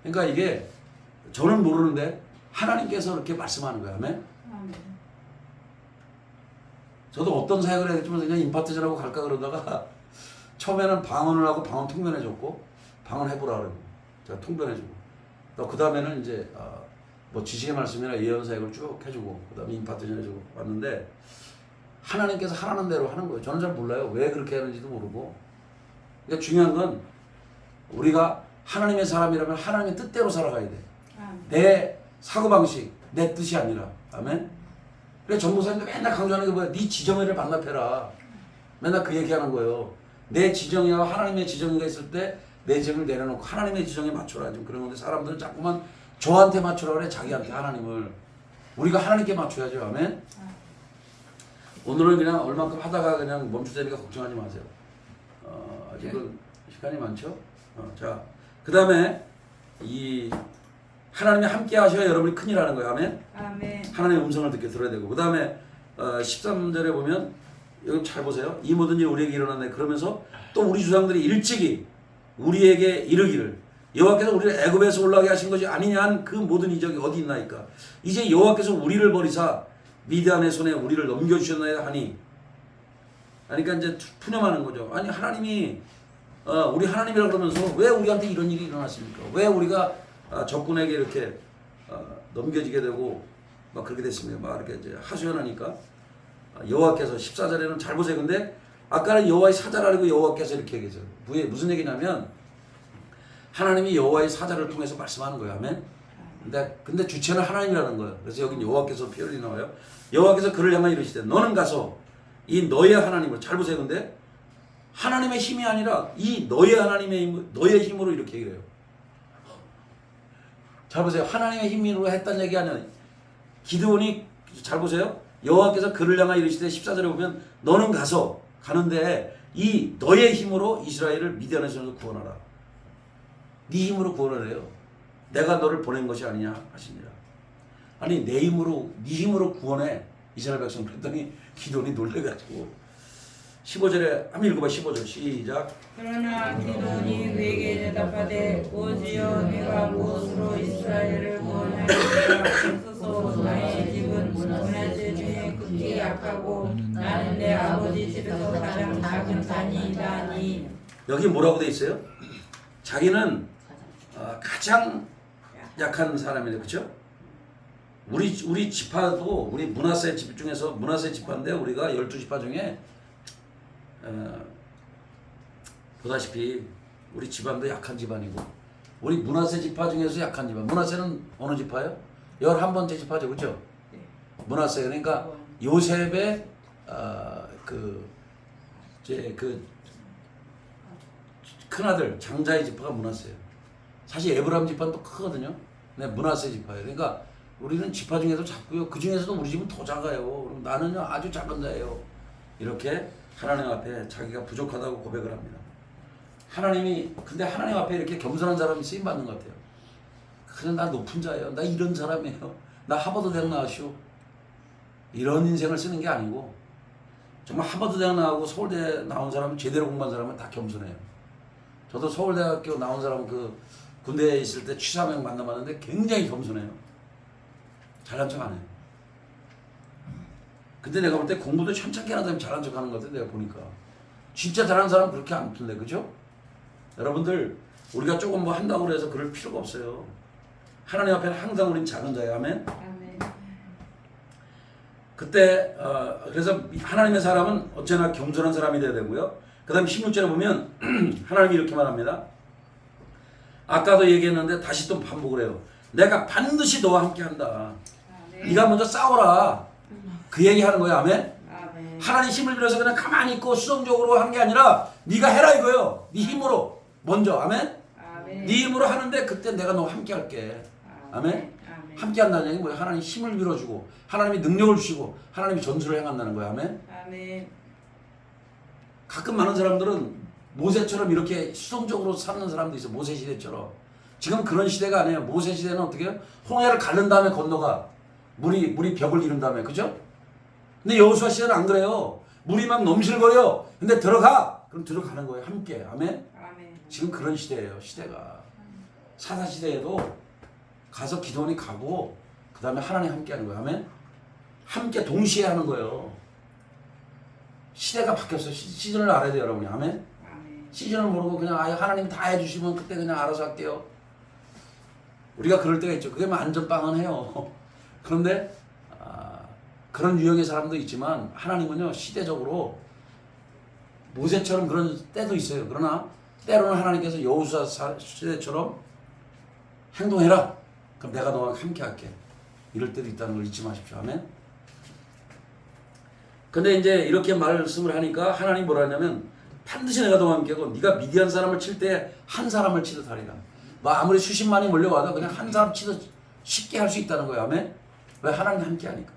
그러니까 이게 저는 모르는데 하나님께서 그렇게 말씀하는 거예요. 아멘? 아멘. 저도 어떤 사역을 해야 될지 그냥 임파트전하고 갈까 그러다가 처음에는 방언을 하고 방언 통변해줬고 방언 해보라 그러고 제가 통변해주고 또 그 다음에는 이제 뭐 지식의 말씀이나 예언 사역을 쭉 해주고 그 다음에 임파트전 해주고 왔는데 하나님께서 하라는 대로 하는 거예요. 저는 잘 몰라요. 왜 그렇게 하는지도 모르고. 그러니까 중요한 건 우리가 하나님의 사람이라면 하나님의 뜻대로 살아가야 돼. 내 사고방식, 내 뜻이 아니라. 아멘? 그래 전도사님도 맨날 강조하는 게 뭐야? 네 지정의를 반납해라. 맨날 그 얘기하는 거예요. 내 지정의와 하나님의 지정의가 있을 때 내 지정을 내려놓고 하나님의 지정에 맞춰라. 좀 그런 건데 사람들은 자꾸만 저한테 맞추라 그래. 자기한테 하나님을. 우리가 하나님께 맞춰야죠. 아멘? 오늘은 그냥 얼만큼 하다가 그냥 멈추자니까 걱정하지 마세요. 아직은 시간이 많죠? 자, 그 다음에 이 하나님이 함께 하셔야 여러분이 큰일 하는 거예요. 아멘? 아멘. 하나님의 음성을 듣게 들어야 되고 그 다음에 13절에 보면 여기 잘 보세요. 이 모든 일이 우리에게 일어났네. 그러면서 또 우리 조상들이 일찍이 우리에게 이르기를 여호와께서 우리를 애굽에서 올라가게 하신 것이 아니냐 한 그 모든 이적이 어디 있나이까. 이제 여호와께서 우리를 버리사 미디안의 손에 우리를 넘겨주셨나이다 하니. 그러니까 이제 푸념하는 거죠. 아니 하나님이 우리 하나님이라 그러면서 왜 우리한테 이런 일이 일어났습니까? 왜 우리가 적군에게 이렇게 넘겨지게 되고 막 그렇게 됐습니까? 막 이렇게 이제 하소연하니까 여호와께서 14절에는 잘 보세요. 근데 아까는 여호와의 사자를 알고 여호와께서 이렇게 얘기했어요. 무슨 얘기냐면 하나님이 여호와의 사자를 통해서 말씀하는 거예요. 아멘. 근데 주체는 하나님이라는 거예요. 그래서 여긴 여호와께서 표현이 나와요. 여호와께서 그를 향하여 이르시되 너는 가서 이 너의 하나님을 잘 보세요. 근데 하나님의 힘이 아니라 이 너의 하나님의 힘, 너의 힘으로 이렇게 얘기를 해요. 잘 보세요. 하나님의 힘으로 했다는 얘기 아니야. 기드온이 잘 보세요. 여호와께서 그를 향하여 이르시되 14절에 보면 너는 가는데 이 너의 힘으로 이스라엘을 미디안의 손에서 구원하라. 네 힘으로 구원을 해요. 내가 너를 보낸 것이 아니냐 하시니라. 아니 내 힘으로 네 힘으로 구원해 이스라엘 백성. 그랬더니 기도니 놀래가지고 15절에 한번 읽어봐. 15절 시작. 그러나 기도니 그에게 대답하되 오지여 내가 무엇으로 이스라엘을 구원하리까. 없소서 나의 집은 문화재 중에 극히 약하고 나는 내 아버지 집에서 가장 작은 자니이다니. 여기 뭐라고 돼 있어요? 자기는 가장 약한 사람이래, 그렇죠? 우리 지파도 우리 문하세 집 중에서 문하세 지파인데 우리가 12지파 중에 보다시피 우리 집안도 약한 집안이고 우리 문하세 지파 중에서 약한 집안. 문하세는 어느 지파예요? 11번째 지파죠, 그렇죠? 문하세 그러니까 요셉의 큰아들 장자의 지파가 문하세예요. 사실 에브라임 지파는 또 크거든요. 근데 문하세 지파예요. 그러니까 우리는 지파 중에도 작고요. 그 중에서도 우리 집은 더 작아요. 그럼 나는요 아주 작은 자예요. 이렇게 하나님 앞에 자기가 부족하다고 고백을 합니다. 하나님이 근데 하나님 앞에 이렇게 겸손한 사람이 쓰임 받는 것 같아요. 그냥 나 높은 자예요. 나 이런 사람이에요. 나 하버드 대학 나왔쇼. 이런 인생을 쓰는 게 아니고 정말 하버드 대학 나오고 서울대 나온 사람은 제대로 공부한 사람은 다 겸손해요. 저도 서울대학교 나온 사람 그 군대에 있을 때 취사명 만나봤는데 굉장히 겸손해요. 잘난 척 안 해요. 근데 내가 볼 때 공부도 천천히 하는 사람이 잘난 척 하는 것 같아. 내가 보니까 진짜 잘하는 사람은 그렇게 안 틀래, 그죠? 여러분들 우리가 조금 뭐 한다고 해서 그럴 필요가 없어요. 하나님 앞에는 항상 우린 작은 자예요. 아멘. 아멘. 그때 그래서 하나님의 사람은 언제나 겸손한 사람이 돼야 되고요. 그 다음 16절에 보면 하나님이 이렇게 말합니다. 아까도 얘기했는데 다시 또 반복을 해요. 내가 반드시 너와 함께 한다. 네가 먼저 싸워라. 그 얘기하는 거예요. 아멘. 아멘. 하나님 힘을 빌어서 그냥 가만히 있고 수동적으로 하는 게 아니라 네가 해라 이거예요. 네 힘으로 먼저. 아멘. 아멘. 네 힘으로 하는데 그때 내가 너와 함께 할게. 아멘. 아멘. 함께 한다는 얘기는 뭐예요? 하나님 힘을 빌어주고 하나님이 능력을 주시고 하나님이 전술을 행한다는 거예요. 아멘. 아멘. 가끔 많은 사람들은 모세처럼 이렇게 수동적으로 사는 사람도 있어. 모세 시대처럼. 지금 그런 시대가 아니에요. 모세 시대는 어떻게 해요? 홍해를 가른 다음에 건너가. 물이 벽을 이룬 다음에. 그죠? 근데 여호수아 시대는 안 그래요. 물이 막 넘실거려. 근데 들어가. 그럼 들어가는 거예요. 함께. 아멘. 아멘. 지금 그런 시대예요. 시대가. 사사 시대에도 가서 기도원이 가고 그 다음에 하나님 함께 하는 거예요. 아멘. 함께 동시에 하는 거예요. 시대가 바뀌었어요. 시즌을 알아야 돼요, 여러분이. 아멘. 아멘. 시즌을 모르고 그냥 아예 하나님 다 해주시면 그때 그냥 알아서 할게요. 우리가 그럴 때가 있죠. 그게 안전빵은 해요. 그런데 그런 유형의 사람도 있지만 하나님은요 시대적으로 모세처럼 그런 때도 있어요. 그러나 때로는 하나님께서 여호수아 시대처럼 행동해라. 그럼 내가 너와 함께 할게. 이럴 때도 있다는 걸 잊지 마십시오. 아멘. 근데 이제 이렇게 말씀을 하니까 하나님 뭐라 하냐면 반드시 내가 너와 함께 하고 네가 미디안 사람을 칠 때 한 사람을 치듯 하리라. 뭐 아무리 수십만이 몰려와도 그냥 한 사람 치듯 쉽게 할 수 있다는 거예요. 아멘. 왜? 하나님이 함께 하니까.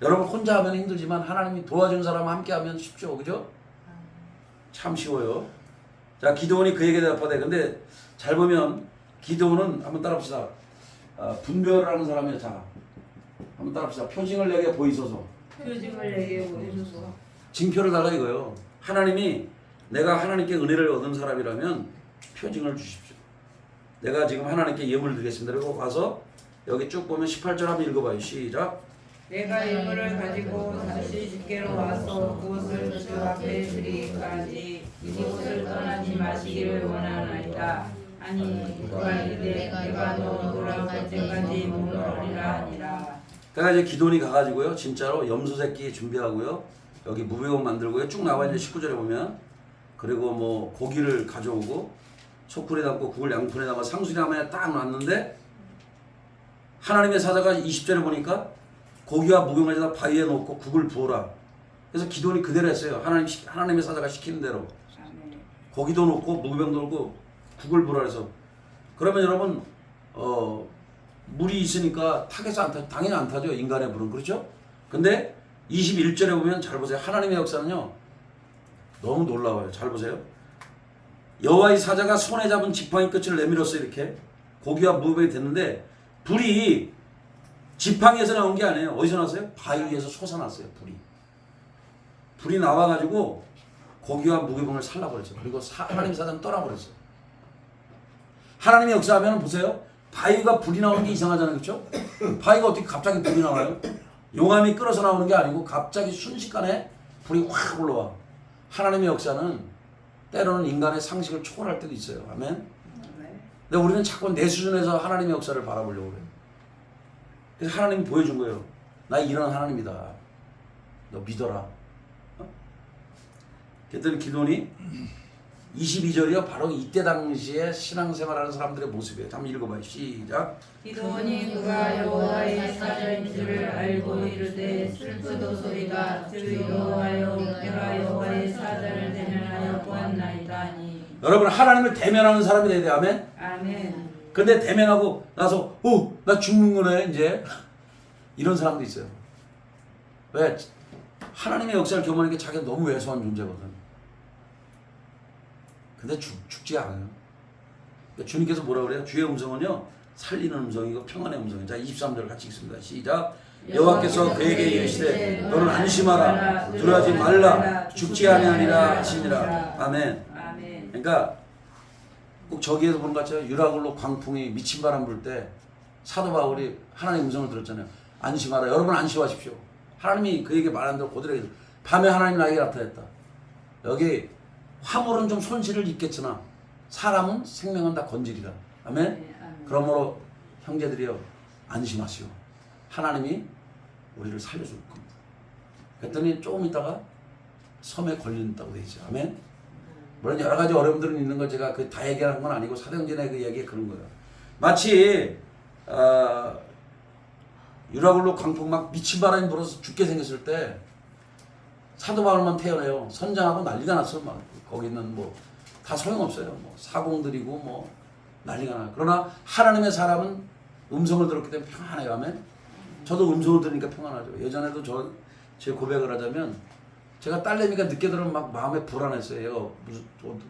여러분 혼자 하면 힘들지만 하나님이 도와주는 사람 함께 하면 쉽죠. 그죠? 참 쉬워요. 자, 기드온이 그에게 대답하되 근데 잘 보면 기드온은 한번 따라합시다. 분별을 하는 사람이에요. 자, 한번 따라합시다. 표징을 내게 보이소서. 표징을 내게 보여주소서. 징표를 달라 이거예요. 하나님이 내가 하나님께 은혜를 얻은 사람이라면 표징을 주십시오. 내가 지금 하나님께 예물을 드리겠습니다. 그리고 가서 여기 쭉 보면 18절 한번 읽어봐요. 시작. 내가 예물을 가지고 다시 집게로 와서 그것을 주 앞에 드리기까지 이곳을 떠나지 마시기를 원하나이다. 아니 그가 이르되 내가 너 돌아올 때까지 머무르리라 하니라. 그러니까 이제 기돈이 가가지고요. 진짜로 염소 새끼 준비하고요. 여기 무비옥 만들고요. 쭉 나와 이제 19절에 보면 그리고 뭐 고기를 가져오고 소풀에 담고 국을 양푼에 담아 상수리함에 딱 놨는데 하나님의 사자가 20절에 보니까 고기와 무교가지다 바위에 놓고 국을 부어라. 그래서 기돈이 그대로 했어요. 하나님의 사자가 시키는 대로. 고기도 놓고 무교병도 놓고 국을 부어라 해서. 그러면 여러분 물이 있으니까 타겠어 안 타? 당연히 안 타죠. 인간의 불은. 그렇죠? 근데 21절에 보면 잘 보세요. 하나님의 역사는요. 너무 놀라워요. 잘 보세요. 여호와의 사자가 손에 잡은 지팡이 끝을 내밀었어요. 이렇게 고기와 무역이 됐는데 불이 지팡이에서 나온 게 아니에요. 어디서 났어요? 바위 위에서 솟아났어요. 불이 나와가지고 고기와 무게봉을 살라버렸죠. 그리고 하나님 사자는 떠나버렸어요. 하나님이 역사하면 보세요. 바위가 불이 나오는 게 이상하잖아요. 그렇죠? 바위가 어떻게 갑자기 불이 나와요? 용암이 끓어서 나오는 게 아니고 갑자기 순식간에 불이 확 올라와. 하나님의 역사는 때로는 인간의 상식을 초월할 때도 있어요. 아멘. 근데 우리는 자꾸 내 수준에서 하나님의 역사를 바라보려고 그래요. 그래서 하나님이 보여준 거예요. 나 이런 하나님이다. 너 믿어라. 어? 그랬더니 기도니 22절이요. 바로 이때 당시에 신앙생활하는 사람들의 모습이에요. 한번 읽어봐요. 시작. 기도니 그가 여호와의 사자인 줄을 알고 이르되 슬프도소이다. 주 여호와여 내가 여호와의 사자를 대면하여 보았나이다 하니. 여러분 하나님을 대면하는 사람이 돼야 돼. 아멘. 아멘. 근데 대면하고 나서 나 죽는 거네 이제 이런 사람도 있어요. 왜? 하나님의 역사를 경험하는 게 자기가 너무 왜소한 존재거든. 근데 죽지 않아요. 그러니까 주님께서 뭐라 그래요? 주의 음성은요 살리는 음성이고 평안의 음성이에요. 자 23절 같이 읽습니다. 시작. 여호와께서 그에게 이르시되 너는 안심하라 두려워하지 말라 죽지 아니하리라 하시니라. 아멘. 아멘. 그러니까 꼭 저기에서 보는 것 같죠. 유라굴로 광풍이 미친 바람 불 때 사도 바울이 하나님의 음성을 들었잖아요. 안심하라. 여러분 안심하십시오. 하나님이 그에게 말한 대로 고들에게 밤에 하나님 나에게 나타났다. 여기 화물은 좀 손실을 입겠으나 사람은 생명은 다 건지리라. 아멘. 네, 아멘. 그러므로 형제들이여 안심하시오. 하나님이 우리를 살려줄 겁니다. 그랬더니 조금 있다가 섬에 걸린다고 돼 있죠. 아멘. 물론 여러 가지 어려움들은 있는 거 제가 그 다 얘기하는 건 아니고 사도행전의 그 얘기가 그런 거예요. 마치 유라굴로 광풍 막 미친 바람이 불어서 죽게 생겼을 때 사도 바울만 태어나요. 선장하고 난리가 났어. 막 거기 있는 뭐 다 소용없어요. 뭐 사공들이고 뭐 난리가 나요. 그러나 하나님의 사람은 음성을 들었기 때문에 평안해요. 아멘. 저도 음성을 들으니까 평안하죠. 예전에도 제 고백을 하자면 제가 딸내미가 늦게 들으면 막 마음에 불안했어요. 얘가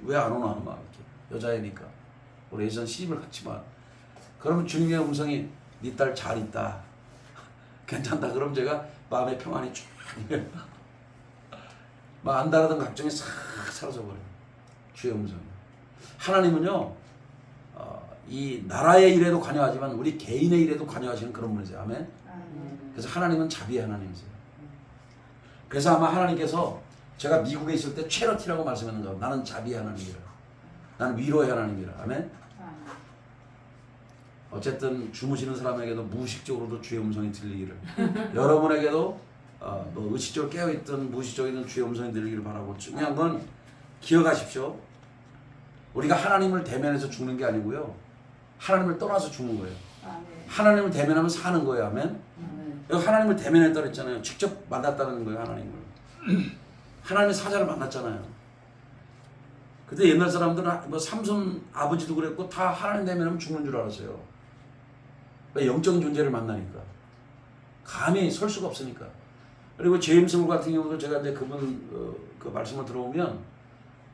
왜 안 오나 막 이렇게 여자애니까 우리 예전 시집을 갔지만 그러면 주님의 음성이 네 딸 잘 있다. 괜찮다. 그럼 제가 마음의 평안이 쭉 막 안달하던 걱정이 싹 사라져버려요. 주의 음성이. 하나님은요 이 나라의 일에도 관여하지만 우리 개인의 일에도 관여하시는 그런 분이세요. 아멘. 그래서 하나님은 자비의 하나님이세요. 그래서 아마 하나님께서 제가 미국에 있을 때 체러티라고 말씀했는 거. 나는 자비의 하나님이라. 나는 위로의 하나님이라. 아멘. 어쨌든 주무시는 사람에게도 무의식적으로도 주의 음성이 들리기를 여러분에게도 뭐 의식적으로 깨어있든 무의식적이든 주의 음성이 들리기를 바라고 중요한 건 기억하십시오. 우리가 하나님을 대면해서 죽는 게 아니고요. 하나님을 떠나서 죽는 거예요. 하나님을 대면하면 사는 거예요. 아멘. 여기 하나님을 대면했다 그랬잖아요. 직접 만났다는 거예요. 하나님을. 하나님의 사자를 만났잖아요. 근데 옛날 사람들은 뭐 삼손 아버지도 그랬고 다 하나님 대면하면 죽는 줄 알았어요. 왜? 영적인 존재를 만나니까. 감히 설 수가 없으니까. 그리고 제임스 물 같은 경우도 제가 이제 그분 그 말씀을 들어오면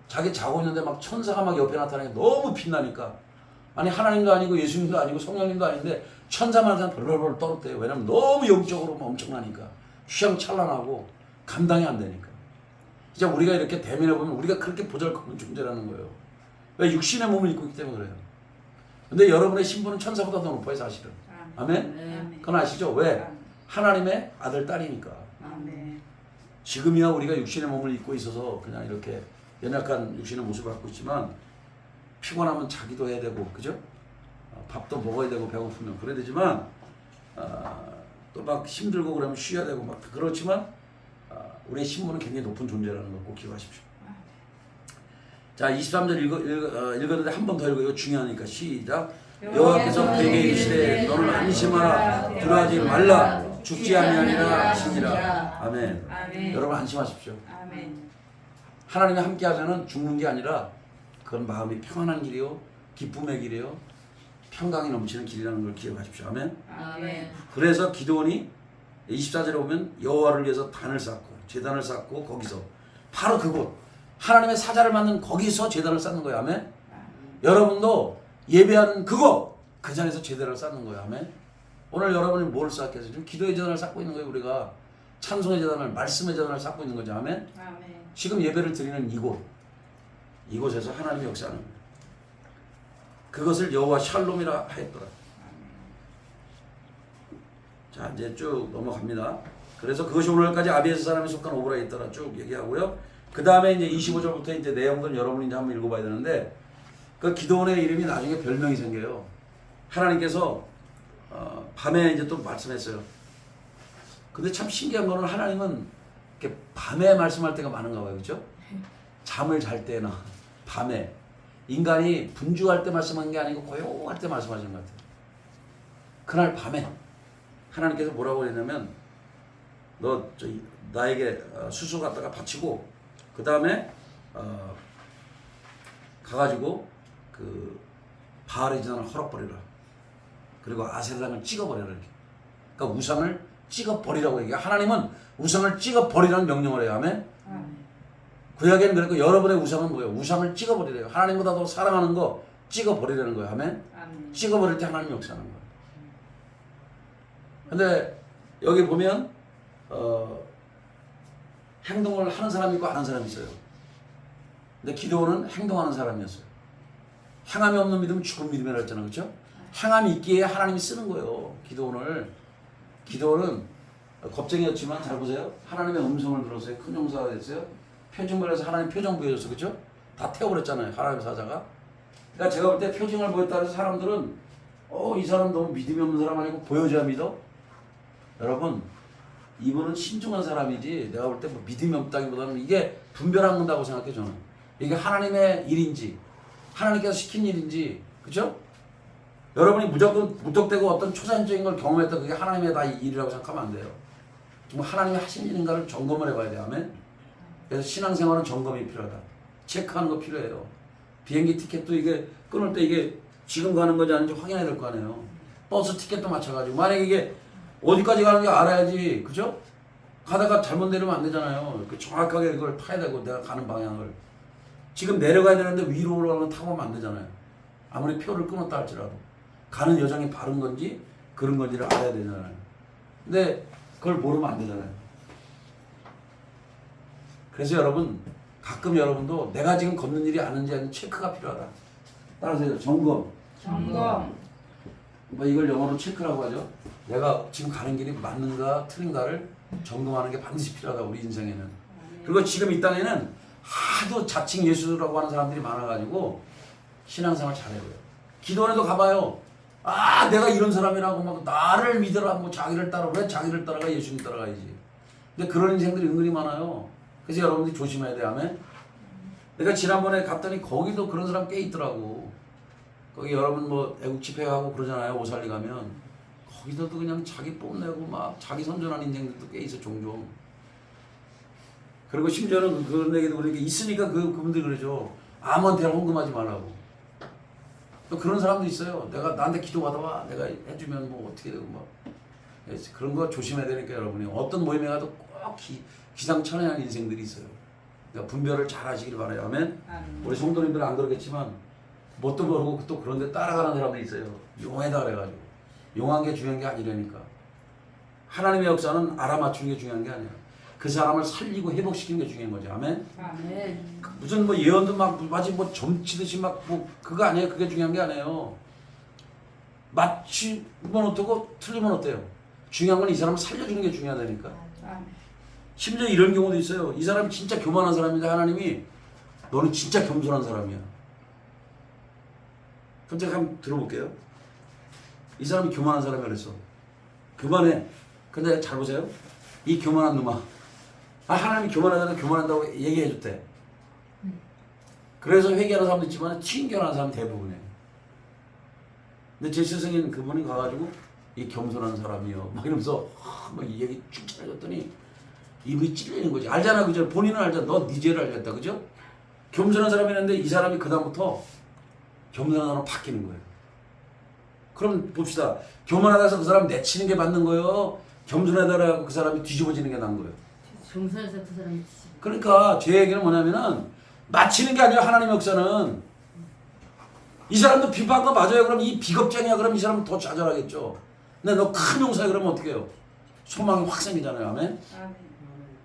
자기 자고 있는데 막 천사가 막 옆에 나타나니까 너무 빛나니까 아니 하나님도 아니고 예수님도 아니고 성령님도 아닌데 천사만 그냥 벌벌벌 떨었대요. 왜냐면 너무 영적으로 엄청나니까 휘황찬란하고 감당이 안 되니까. 이제 우리가 이렇게 대면해 보면 우리가 그렇게 보잘것없는 존재라는 거예요. 왜? 육신의 몸을 입고 있기 때문에 그래요. 근데 여러분의 신분은 천사보다 더 높아요 사실은. 아멘? 그건 아시죠? 왜? 하나님의 아들 딸이니까. 지금이야 우리가 육신의 몸을 입고 있어서 그냥 이렇게 연약한 육신의 모습을 갖고 있지만 피곤하면 자기도 해야 되고 그죠? 밥도 먹어야 되고 배고프면 그래야 되지만 또 막 힘들고 그러면 쉬어야 되고 막 그렇지만 우리의 신분은 굉장히 높은 존재라는 걸 꼭 기억하십시오. 자 23절 읽었는데 한 번 더 읽어요. 중요하니까 시작. 여호와께서 그에게 이르시되 너는 안심하라 두려워하지 말라 죽지 아니하리라 하시니라. 아멘. 아멘. 여러분 안심하십시오. 아멘. 하나님이 함께 하면은 죽는 게 아니라 그건 마음이 평안한 길이요 기쁨의 길이요 평강이 넘치는 길이라는 걸 기억하십시오. 아멘. 아멘. 그래서 기드온이 24절에 보면 여호와를 위해서 단을 쌓고 제단을 쌓고 거기서 바로 그곳 하나님의 사자를 만든 거기서 제단을 쌓는 거예요. 아멘. 여러분도 예배하는 그거 그 자리에서 제단을 쌓는 거예요. 아멘. 오늘 여러분이 뭘 쌓겠어요? 지금 기도의 제단을 쌓고 있는 거예요. 우리가 찬송의 제단을, 말씀의 제단을 쌓고 있는 거죠. 아멘. 아멘. 지금 예배를 드리는 이곳에서 하나님의 역사하는 거예요. 그것을 여호와 샬롬이라 하였더라. 자, 이제 쭉 넘어갑니다. 그래서 그것이 오늘까지 아비에스 사람이 속한 오브라에 있더라 쭉 얘기하고요. 그 다음에 이제 25절부터 이제 내용들 여러분이 이제 한번 읽어봐야 되는데, 그 기도원의 이름이 나중에 별명이 생겨요. 하나님께서 밤에 이제 또 말씀했어요. 근데 참 신기한 거는 하나님은 이렇게 밤에 말씀할 때가 많은가 봐요. 그죠? 잠을 잘 때나 밤에 인간이 분주할 때 말씀한 게 아니고 고요할 때 말씀하시는 것 같아요. 그날 밤에 하나님께서 뭐라고 했냐면, 너 나에게 수수 갖다가 바치고 그 다음에 가가지고 그 바알의 진을 헐어버리라. 그리고 아세라당을 찍어버리라. 이렇게. 그러니까 우상을 찍어버리라고 얘기해요. 하나님은 우상을 찍어버리라는 명령을 해요. 아멘. 구약에는 그러니까 여러분의 우상은 뭐예요? 우상을 찍어버리래요. 하나님보다 더 사랑하는 거 찍어버리라는 거예요. 아멘. 찍어버릴 때 하나님이 역사하는 거예요. 근데 여기 보면 행동을 하는 사람이 있고 안 하는 사람이 있어요. 근데 기도는 행동하는 사람이었어요. 행함이 없는 믿음은 죽은 믿음이라 했잖아요. 그렇죠? 행함이 있기에 하나님이 쓰는 거예요. 기도는 겁쟁이였지만 잘 보세요. 하나님의 음성을 들었어요. 큰 용사가 됐어요. 표징벌에서 하나님 표정 보여줬어. 그렇죠? 다 태워버렸잖아요. 하나님 사자가. 그러니까 제가 볼 때 표징을 보였다 해서 사람들은 이 사람 너무 믿음이 없는 사람 아니고 보여줘야 믿어? 여러분, 이분은 신중한 사람이지 내가 볼 때 뭐 믿음이 없다기보다는 이게 분별한다고 생각해. 저는 이게 하나님의 일인지 하나님께서 시킨 일인지, 그렇죠? 여러분이 무조건 무턱대고 어떤 초자연적인 걸 경험했다 그게 하나님의 다 일이라고 생각하면 안 돼요. 정말 하나님이 하신 일인가를 점검을 해봐야 돼요. 아멘. 그래서 신앙생활은 점검이 필요하다. 체크하는 거 필요해요. 비행기 티켓도 이게 끊을 때 이게 지금 가는 건지 아닌지 확인해야 될 거 아니에요. 버스 티켓도 마찬가지고 만약에 이게 어디까지 가는지 알아야지, 그죠? 가다가 잘못 내리면 안 되잖아요. 정확하게 그걸 타야 되고 내가 가는 방향을. 지금 내려가야 되는데 위로 올라가면 타고 가면 안 되잖아요. 아무리 표를 끊었다 할지라도 가는 여정이 바른 건지 그런 건지를 알아야 되잖아요. 근데 그걸 모르면 안 되잖아요. 그래서 여러분, 가끔 여러분도 내가 지금 걷는 일이 아는지 아닌지 체크가 필요하다. 따라서 점검. 뭐 이걸 영어로 체크라고 하죠. 내가 지금 가는 길이 맞는가 틀린가를 점검하는 게 반드시 필요하다. 우리 인생에는. 그리고 지금 이 땅에는 하도 자칭 예수라고 하는 사람들이 많아가지고 신앙생활 잘해요. 기도원에도 가봐요. 내가 이런 사람이라고 막 나를 믿으라, 뭐 자기를 따라. 왜 자기를 따라가? 예수님 따라가야지. 근데 그런 인생들이 은근히 많아요. 그래서 여러분들이 조심해야 돼. 아멘. 내가 지난번에 갔더니 거기도 그런 사람 꽤 있더라고. 거기 여러분 뭐 애국 집회하고 그러잖아요. 오살리 가면 거기서도 그냥 자기 뽐내고 막 자기 선전하는 인생들도 꽤 있어 종종. 그리고 심지어는 그런 얘기도 그렇게 있으니까 그분들이 그러죠. 아무한테나 헌금하지 말라고. 또 그런 사람도 있어요. 내가 나한테 기도 받아봐. 내가 해주면 뭐 어떻게 되고 막. 그런 거 조심해야 되니까 여러분이 어떤 모임에 가도 꼭 기상천외한 인생들이 있어요. 그러니까 분별을 잘 하시길 바라요. 아멘. 우리 성도님들은 안 그러겠지만 뭣도 모르고 또 그런데 따라가는 사람들이 있어요. 용해다 그래가지고. 용한 게 중요한 게 아니라니까. 하나님의 역사는 알아맞추는 게 중요한 게 아니야. 그 사람을 살리고 회복시키는 게 중요한 거죠. 아멘. 무슨 뭐 예언도 막 마치 뭐 점치듯이 막 뭐 그거 아니에요. 그게 중요한 게 아니에요. 맞추면 어떻고 틀리면 어때요? 중요한 건 이 사람을 살려주는 게 중요하다니까. 심지어 이런 경우도 있어요. 이 사람이 진짜 교만한 사람인데 하나님이 너는 진짜 겸손한 사람이야. 그럼 제가 한번 들어볼게요. 이 사람이 교만한 사람이 그랬어. 교만해. 근데 잘 보세요. 이 교만한 놈아. 하나님이 교만한다고 얘기해 줬대. 그래서 회개하는 사람도 있지만 튕겨나는 사람이 대부분이에요. 근데 제 스승인 그분이 가가지고 이 겸손한 사람이요. 막 이러면서 막 이 얘기 칭찬해 줬더니 입이 찔리는 거지. 알잖아. 그죠? 본인은 알잖아. 너 네 죄를 알겠다. 그죠? 겸손한 사람이었는데 이 사람이 그다음부터 겸손한 사람으로 바뀌는 거예요. 그럼 봅시다. 교만하다 해서 그 사람 내치는 게 맞는 거예요? 겸손하다고 그 사람이 뒤집어지는 게 난 거예요? 종선에서 그 사람이 그러니까 제 얘기는 뭐냐면은 마치는 게 아니라 하나님의 역사는 이 사람도 비판한 거 맞아요. 그럼 이 비겁쟁이야. 그럼 이 사람은 더 좌절하겠죠. 근데 너 큰 용사야. 그러면 어떻게 해요? 소망이 확 생기잖아요. 아멘. 아멘.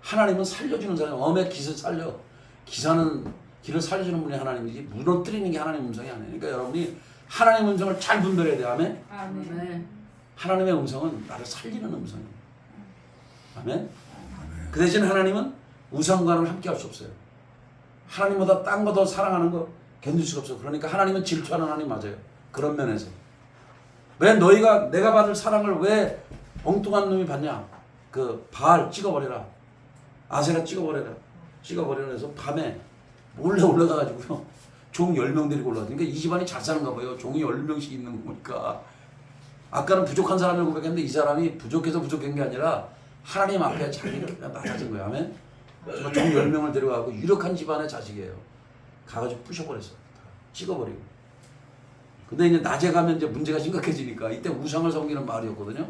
하나님은 살려주는 사람. 엄의 기를 살려. 기사는 길을 살려주는 분이 하나님이지 무너뜨리는 게 하나님의 음성이 아니에요. 그러니까 여러분이 하나님의 음성을 잘 분별해야 돼요. 아멘. 아멘. 아멘. 하나님의 음성은 나를 살리는 음성이에요. 아멘. 그 대신 하나님은 우상과는 함께 할 수 없어요. 하나님보다 딴 거 더 사랑하는 거 견딜 수가 없어요. 그러니까 하나님은 질투하는 하나님 맞아요. 그런 면에서. 왜 너희가 내가 받을 사랑을 왜 엉뚱한 놈이 받냐? 그 바알 찍어버려라. 아세라 찍어버려라 해서 밤에 몰래 올라가가지고요. 종 10명 데리고 올라가. 그러니까 이 집안이 잘 사는가 봐요. 종이 10명씩 있는 거니까. 아까는 부족한 사람을 고백했는데 이 사람이 부족해서 부족한 게 아니라 하나님 앞에 자기가 낮아진 거예요. 아멘. 종 10명을 데려가고 유력한 집안의 자식이에요. 가가지고 부셔버렸어. 찍어버리고. 근데 이제 낮에 가면 이제 문제가 심각해지니까 이때 우상을 섬기는 마을이었거든요.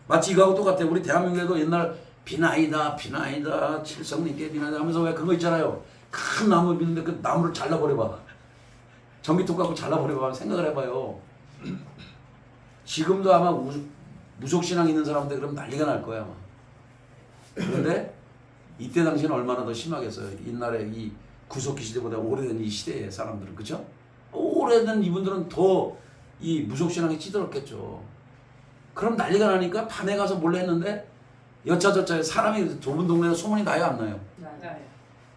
마치 이거하고 똑같아요. 우리 대한민국에도 옛날 비나이다 칠성님께 비나이다 하면서 왜 그거 있잖아요. 큰 나무 있는데 그 나무를 잘라버려봐. 전기톱 갖고 잘라버려봐. 생각을 해봐요. 지금도 아마 무속신앙 있는 사람들 그러면 난리가 날 거야 아마. 그런데 이때 당시에는 얼마나 더 심하겠어요. 옛날에 이 구석기 시대보다 오래된 이 시대의 사람들은. 그쵸? 오래된 이분들은 더 이 무속신앙에 찌들었겠죠. 그럼 난리가 나니까 밤에 가서 몰래 했는데 여차저차 사람이 좁은 동네에 소문이 나요 안 나요? 맞아요.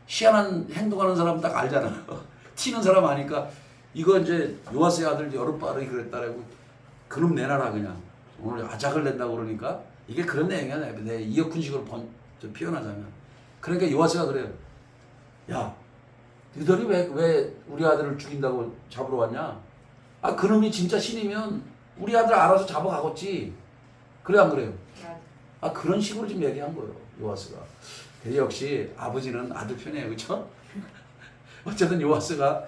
희한한 행동하는 사람 딱 알잖아요. 튀는 사람 아니까 이거 이제 요아스의 아들 여룻바르이 그랬다라고 그놈 내놔라 그냥. 오늘 아작을 낸다고 그러니까 이게 그런 내용이 아니야. 내 이어쿤식으로 표현하자면. 그러니까 요아스가 그래요. 야 너희들이 왜 우리 아들을 죽인다고 잡으러 왔냐? 아 그놈이 진짜 신이면 우리 아들 알아서 잡아가겠지. 그래 안 그래요? 맞아요. 아 그런 식으로 지금 얘기한 거예요. 요아스가. 근데 역시 아버지는 아들 편이에요. 그렇죠? 어쨌든 요아스가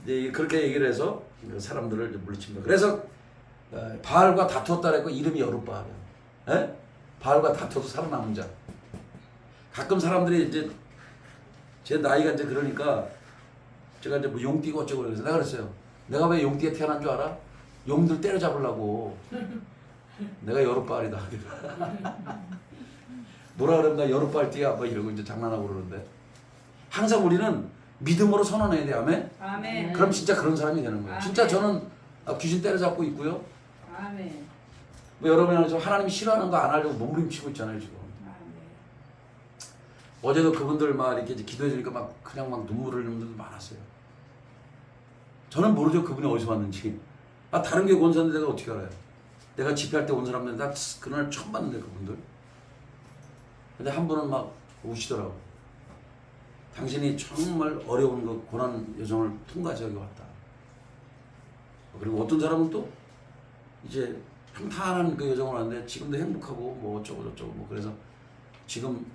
이제 그렇게 얘기를 해서 사람들을 물리칩니다. 그래서 바알과 다투었다 그랬고 이름이 여룻바알이에요. 예? 바알과 다투어서 살아남은 자. 가끔 사람들이 이제 제 나이가 이제 그러니까 제가 이제 뭐 용띠고 어쩌고 그래서 내가 그랬어요. 내가 왜 용띠에 태어난 줄 알아? 용들 때려잡으려고. 내가 여룻바알이다. 뭐라 그러면 나 여룻바알띠야 뭐 이러고 이제 장난하고 그러는데 항상 우리는 믿음으로 선언해야 돼. 아멘. 아멘. 그럼 진짜 그런 사람이 되는 거예요. 진짜 저는 귀신 때려잡고 있고요. 아멘. 뭐 여러분이 좀 하나님이 싫어하는 거 안 하려고 몸부림치고 있잖아요 지금. 아멘. 어제도 그분들 막 이렇게 이제 기도해 주니까 막 그냥 막 눈물을 흘리는 분들도 많았어요. 저는 모르죠 그분이 어디서 왔는지. 아 다른 게 원사인데 내가 어떻게 알아요? 내가 집회할 때 온 사람들 다 그날 처음 봤는데 그분들. 근데 한 분은 막 우시더라고. 당신이 정말 어려운 그 고난 여정을 통과해서 여기 왔다. 그리고 어떤 사람은 또 이제 평탄한 그 여정을 왔는데 지금도 행복하고 뭐 어쩌고 저쩌고 뭐 그래서 지금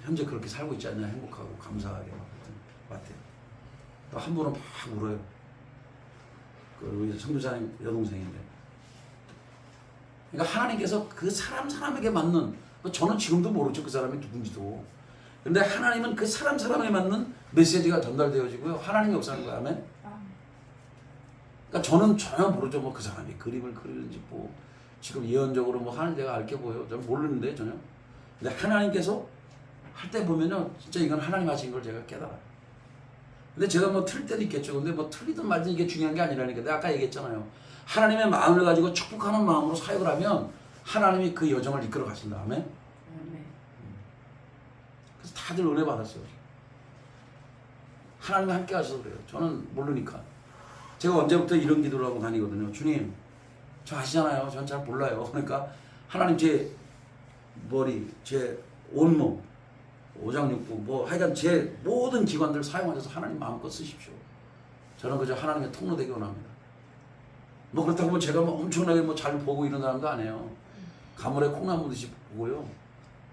현재 그렇게 살고 있지 않냐 행복하고 감사하게 왔대요. 또 한 분은 막 울어요. 그 우리 성교사님 여동생인데. 그러니까 하나님께서 그 사람에게 맞는 저는 지금도 모르죠 그 사람이 누군지도. 근데 하나님은 그 사람에 맞는 메시지가 전달되어지고요. 하나님이 역사하는 거야. 아멘. 그러니까 저는 전혀 모르죠. 뭐 그 사람이 그림을 그리는지 뭐 지금 예언적으로 뭐 하는 데가 알게 보여요. 저는 모르는데 전혀. 근데 하나님께서 할 때 보면은 진짜 이건 하나님 하신 걸 제가 깨달아요. 근데 제가 뭐 틀 때도 있겠죠. 근데 뭐 틀리든 말든 이게 중요한 게 아니라니까. 내가 아까 얘기했잖아요. 하나님의 마음을 가지고 축복하는 마음으로 사역을 하면 하나님이 그 여정을 이끌어 가신다. 아멘. 그래서 다들 은혜 받았어요. 하나님이 함께 하셔서 그래요. 저는 모르니까. 제가 언제부터 이런 기도를 하고 다니거든요. 주님, 저 아시잖아요. 전 잘 몰라요. 그러니까 하나님 제 머리, 제 온몸, 오장육부, 뭐 하여간 제 모든 기관들 사용하셔서 하나님 마음껏 쓰십시오. 저는 그저 하나님의 통로 되기 원합니다. 뭐 그렇다고 뭐 제가 뭐 엄청나게 뭐 잘 보고 이런 사람도 아니에요. 가물에 콩나물 듯이 보고요.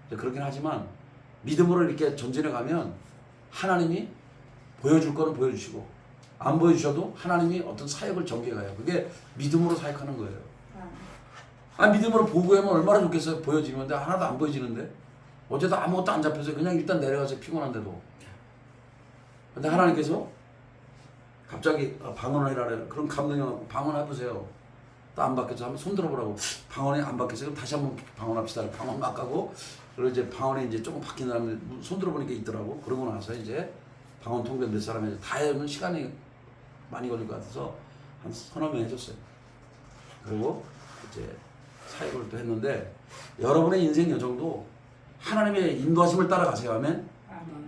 그렇긴 하지만 믿음으로 이렇게 전진해 가면 하나님이 보여줄 거는 보여주시고 안 보여주셔도 하나님이 어떤 사역을 전개해 가요. 그게 믿음으로 사역하는 거예요. 아 믿음으로 보고하면 얼마나 좋겠어요. 보여지는데 하나도 안 보여지는데 어제도 아무것도 안 잡혀서 그냥 일단 내려가서 피곤한데도 근데 하나님께서 갑자기 방언을 해라 그래. 그럼 감동이 와서 방언해보세요. 또 안 바뀌어서 한번 손 들어보라고. 방언이 안 바뀌어서 그럼 다시 한번 방언합시다. 방언 막 가고 그리고 이제 방언이 이제 조금 바뀐 사람들 손 들어보니까 있더라고. 그러고 나서 이제 방언 통변 몇 사람이 이제 다 하면 시간이 많이 걸릴 것 같아서 한 서너 명 해줬어요. 그리고 이제 사역을 또 했는데 여러분의 인생 여정도 하나님의 인도하심을 따라가세요. 하면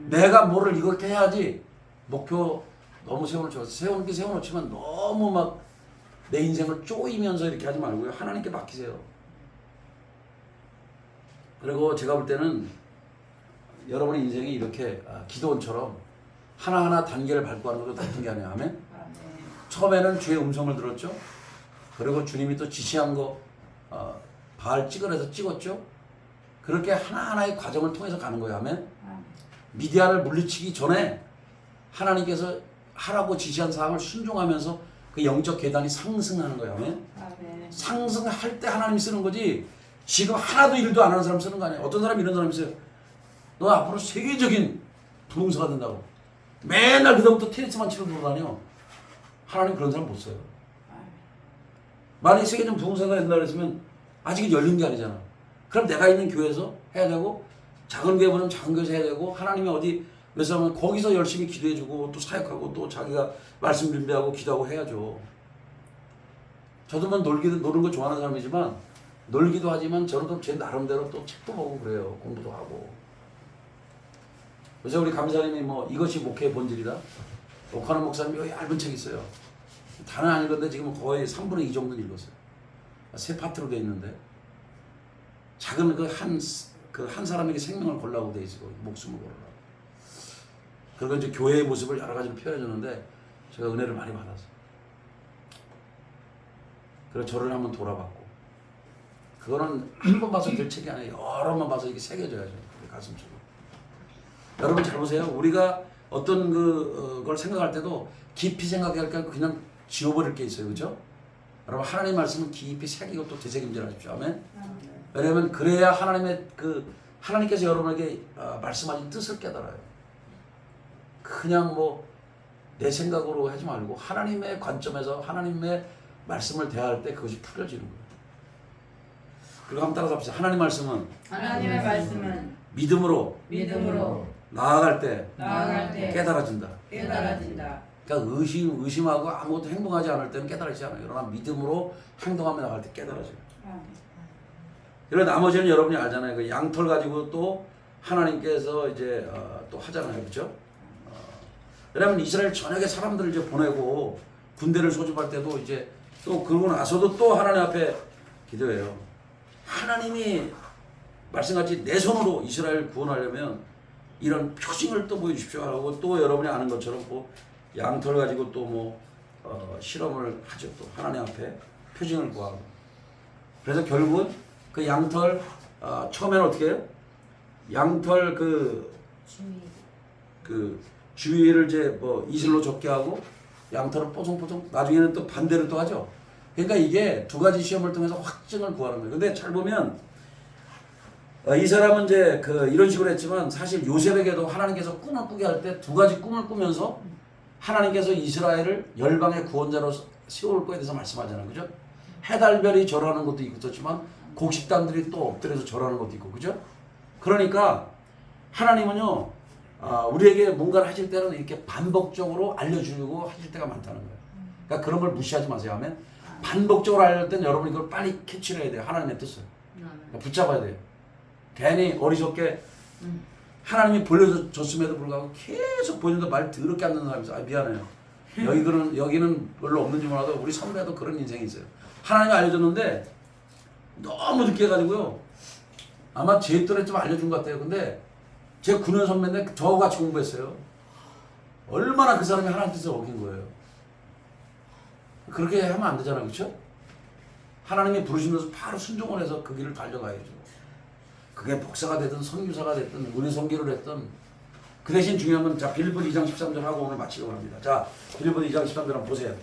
내가 뭐를 이렇게 해야지 목표 너무 세워놓지만 너무 막 내 인생을 쪼이면서 이렇게 하지 말고요. 하나님께 맡기세요. 그리고 제가 볼 때는 여러분의 인생이 이렇게 기도원처럼 하나하나 단계를 밟고 하는 것도 나쁜 게 아니에요. 아멘? 처음에는 주의 음성을 들었죠. 그리고 주님이 또 지시한 거 바알 찍으래서 찍었죠. 그렇게 하나하나의 과정을 통해서 가는 거예요. 아멘? 미디안을 물리치기 전에 하나님께서 하라고 지시한 사항을 순종하면서 그 영적 계단이 상승하는 거예요. 아멘? 상승할 때 하나님이 쓰는 거지 지금 하나도 일도 안 하는 사람 쓰는 거 아니에요. 어떤 사람이 이런 사람이 있어요. 너 앞으로 세계적인 부흥사가 된다고 맨날 그다음부터 테니스만 치러 돌아다녀. 하나님 그런 사람 못 써요. 만약에 세계적 부흥사가 된다 그랬으면 아직은 열린 게 아니잖아. 그럼 내가 있는 교회에서 해야 되고 작은 교회보면 작은 교회에서 해야 되고 하나님이 어디 몇 사람은 거기서 열심히 기도해주고 또 사역하고 또 자기가 말씀 준비하고 기도하고 해야죠. 저도 뭐 노는 거 좋아하는 사람이지만 놀기도 하지만 저도 제 나름대로 또 책도 보고 그래요. 공부도 하고. 그래서 우리 감사님이 뭐 이것이 목회의 본질이다. 옥하는 목사님이 여기 얇은 책 있어요. 다는 안 읽었는데 지금 거의 3분의 2 정도는 읽었어요. 세 파트로 돼 있는데 작은 한 사람에게 생명을 걸라고 돼 있고 목숨을 걸으라고. 그리고 이제 교회의 모습을 여러 가지로 표현해줬는데 제가 은혜를 많이 받았어요. 그래서 저를 한번 돌아봤고 그거는 한 번 봐서 될 책이 아니에요. 여러 번 봐서 이게 새겨져야죠. 우리 가슴속으로. 여러분 잘 보세요. 우리가 어떤 걸 생각할 때도 깊이 생각할 게 아니고 그냥 지워버릴 게 있어요. 그죠? 여러분 하나님의 말씀은 깊이 새기고 또 되새김질하십시오. 아멘? 왜냐하면 그래야 하나님께서 여러분에게 말씀하신 뜻을 깨달아요. 그냥 뭐 내 생각으로 하지 말고 하나님의 관점에서 하나님의 말씀을 대할 때 그것이 풀어지는 거예요. 그리고 한번 따라서 합시다. 하나님의 말씀은 믿음으로 나아갈 때 깨달아진다. 그러니까 의심하고 아무것도 행동하지 않을 때는 깨달아지지 않아요. 그러나 믿음으로 행동하며 나갈 때 깨달아져요. 그리고 나머지는 여러분이 알잖아요. 그 양털 가지고 또 하나님께서 이제 또 하잖아요. 그렇죠? 왜냐하면 이스라엘 전역에 사람들을 이제 보내고 군대를 소집할 때도 이제 또 그러고 나서도 또 하나님 앞에 기도해요. 하나님이 말씀같이 내 손으로 이스라엘 구원하려면 이런 표징을 또 보여주십시오 하고 또 여러분이 아는 것처럼 뭐 양털 가지고 또 뭐 실험을 하죠. 또 하나님 앞에 표징을 구하고. 그래서 결국은 그 양털 처음에는 어떻게 해요? 양털 주위를 이제 뭐 이슬로 좁게 하고 양털을 뽀송뽀송 나중에는 또 반대로 또 하죠. 그러니까 이게 두 가지 시험을 통해서 확증을 구하는 거예요. 근데 잘 보면 이 사람은 이제 이런 식으로 했지만 사실 요셉에게도 하나님께서 꿈을 꾸게 할 때 두 가지 꿈을 꾸면서 하나님께서 이스라엘을 열방의 구원자로 세울 거에 대해서 말씀하잖아요. 그죠? 해달별이 절하는 것도 있었지만 곡식단들이 또 엎드려서 절하는 것도 있고. 그죠? 그러니까 하나님은요 우리에게 뭔가를 하실 때는 이렇게 반복적으로 알려주려고 하실 때가 많다는 거예요. 그러니까 그런 걸 무시하지 마세요. 하면 반복적으로 알려줄 때는 여러분이 그걸 빨리 캐치를 해야 돼요. 하나님의 뜻을. 그러니까 붙잡아야 돼요. 괜히 어리석게 하나님이 보여줬음에도 불구하고 계속 보여줘도 말 더럽게 안 듣는 사람이 있어요. 미안해요. 여기는 별로 없는지 몰라도 우리 선배도 그런 인생이 있어요. 하나님이 알려줬는데 너무 늦게 해가지고요. 아마 제 또래 좀 알려준 것 같아요. 근데 제 9년 선배인데 저하고 같이 공부했어요. 얼마나 그 사람이 하나님 뜻을 어긴 거예요. 그렇게 하면 안 되잖아요. 그렇죠? 하나님이 부르시면서 바로 순종을 해서 그 길을 달려가야죠. 그게 목사가 되든 선교사가 됐든 은혜 선교를 했든 그 대신 중요한 건 자 빌립보 2장 13절 하고 오늘 마치려고 합니다. 자 빌립보 2장 13절 한번 보세요.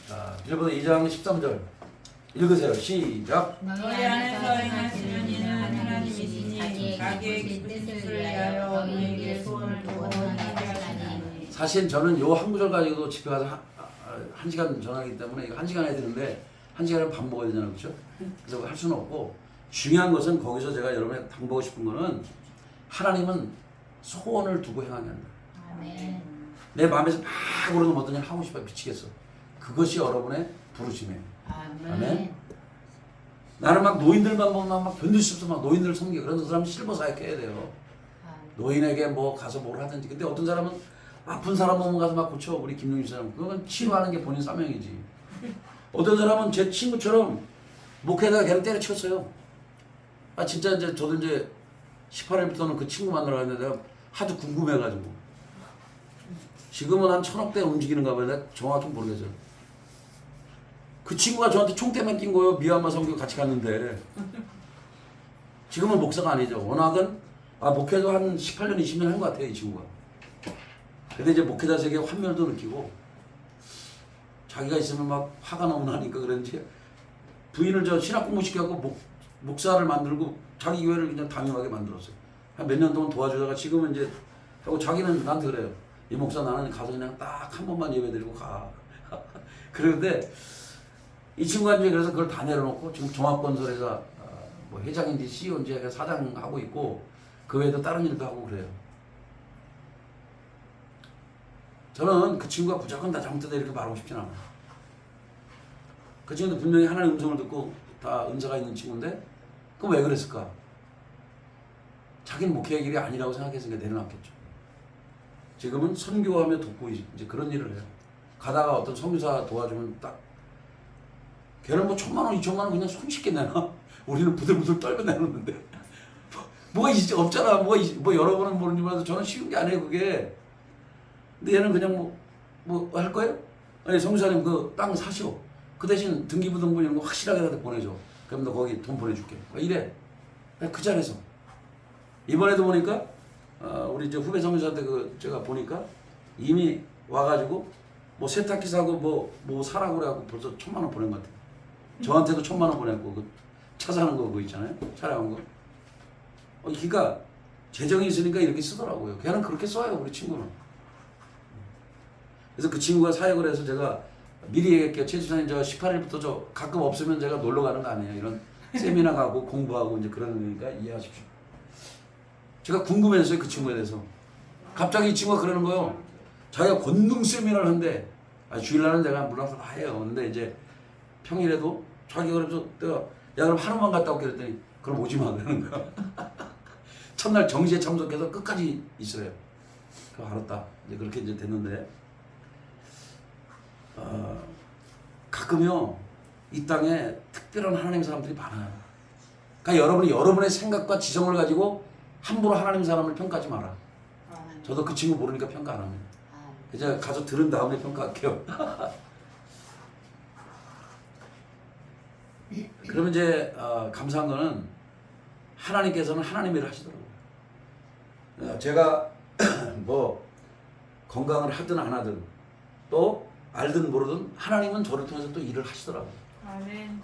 자 빌립보 2장 13절 읽으세요. 시작. 너희 안에서 행하시는 이는 하나님이시니 자기의 뜻을 위하여 너희에게 소원을 두고 하게 하시나니. 사실 저는 요 한 구절 가지고도 집에 가서 한 시간 전하기 때문에 이거 한 시간 해야 되는데 한 시간에 밥 먹어야 되잖아요, 그렇죠? 그래서 할 수는 없고 중요한 것은 거기서 제가 여러분에 당부하고 싶은 거는 하나님은 소원을 두고 행하게 한다. 아멘. 내 마음에서 막 오르는 어떤 일 하고 싶어 미치겠어. 그것이 여러분의 부르심이에요. 아멘. 나는 막 노인들만 보면 막 견딜 수 없어 막 노인들 섬기고 그런 사람은 실버 사역해야 돼요. 노인에게 뭐 가서 뭘 하든지. 근데 어떤 사람은 아픈 사람 보면 가서 막 고쳐. 우리 김용희 사람 그건 치유하는 게 본인 사명이지. 어떤 사람은 제 친구처럼 목회다가 걔를 때려쳤어요. 아 진짜 이제 저도 이제 18일부터는 그 친구 만나러 갔는데 내가 하도 궁금해가지고 지금은 한 1000억 대 움직이는가 봐요. 내가 정확히 모르겠어요. 그 친구가 저한테 총대만 낀 거예요. 미얀마 선교 같이 갔는데 지금은 목사가 아니죠. 워낙은 목회도 한 18년 20년 한 것 같아요 이 친구가. 근데 이제 목회자 세계에 환멸도 느끼고 자기가 있으면 막 화가 너무 나니까 그런지 부인을 저 신학 공부 시켜갖고 목사를 만들고 자기 교회를 그냥 담임하게 만들었어요. 한 몇 년 동안 도와주다가 지금은 이제 하고 자기는 나한테 그래요. 이 목사 나는 가서 그냥 딱 한 번만 예배드리고 가. 그런데 이 친구가 이제 그래서 그걸 다 내려놓고 지금 종합건설회사 뭐 회장인지 CEO인지 사장하고 있고 그 외에도 다른 일도 하고 그래요. 저는 그 친구가 무조건 다 잘못되다 이렇게 말하고 싶진 않아요. 그 친구도 분명히 하나님의 음성을 듣고 다 은사가 있는 친구인데 그럼 왜 그랬을까? 자기는 목회의 길이 아니라고 생각했으니까 내려놨겠죠. 지금은 선교하며 돕고 이제 그런 일을 해요. 가다가 어떤 선교사 도와주면 딱 걔는 뭐 1000만 원, 2000만 원 그냥 손쉽게 내놔. 우리는 부들부들 떨고 내놓는데 뭐가 없잖아. 뭐 여러분은 모르는지 몰라도 저는 쉬운 게 아니에요 그게. 근데 얘는 그냥 뭐 할 거예요? 아니 선교사님 그 땅 사시오. 그 대신 등기부등본 이런 거 확실하게 나한테 보내줘. 그럼 너 거기 돈 보내줄게. 이래. 그 자리에서 이번에도 보니까 우리 이제 후배 선교사한테 제가 보니까 이미 와가지고 뭐 세탁기 사고 뭐 사라고 그래갖고 벌써 1000만 원 보낸 것 같아요. 저한테도 1000만 원 보냈고 그 차 사는 거 그거 있잖아요. 촬영한 거. 그러니까 재정이 있으니까 이렇게 쓰더라고요. 걔는 그렇게 써요 우리 친구는. 그래서 그 친구가 사역을 해서 제가 미리 얘기할게요. 최 집사님 저 18일부터 저 가끔 없으면 제가 놀러 가는 거 아니에요. 이런 세미나 가고 공부하고 이제 그러는 거니까 이해하십시오. 제가 궁금했어요 그 친구에 대해서. 갑자기 이 친구가 그러는 거예요. 자기가 권능 세미나를 한대. 주일날은 내가 물론 다 해요. 근데 이제 평일에도 자기가 그래서 내가 야 그럼 하루만 갔다 올게 그랬더니 그럼 오지 마 그러는 거야. 첫날 정시에 참석해서 끝까지 있어요. 그럼 알았다. 이제 그렇게 이제 됐는데 가끔요 이 땅에 특별한 하나님 사람들이 많아요. 그러니까 여러분이 여러분의 생각과 지성을 가지고 함부로 하나님 사람을 평가하지 마라. 저도 그 친구 모르니까 평가 안 합니다. 제가 가서 들은 다음에 평가할게요. 그러면 이제 감사한 거는 하나님께서는 하나님의 일을 하시더라고요. 제가 뭐 건강을 하든 안 하든 또 알든 모르든 하나님은 저를 통해서 또 일을 하시더라고요. 아멘.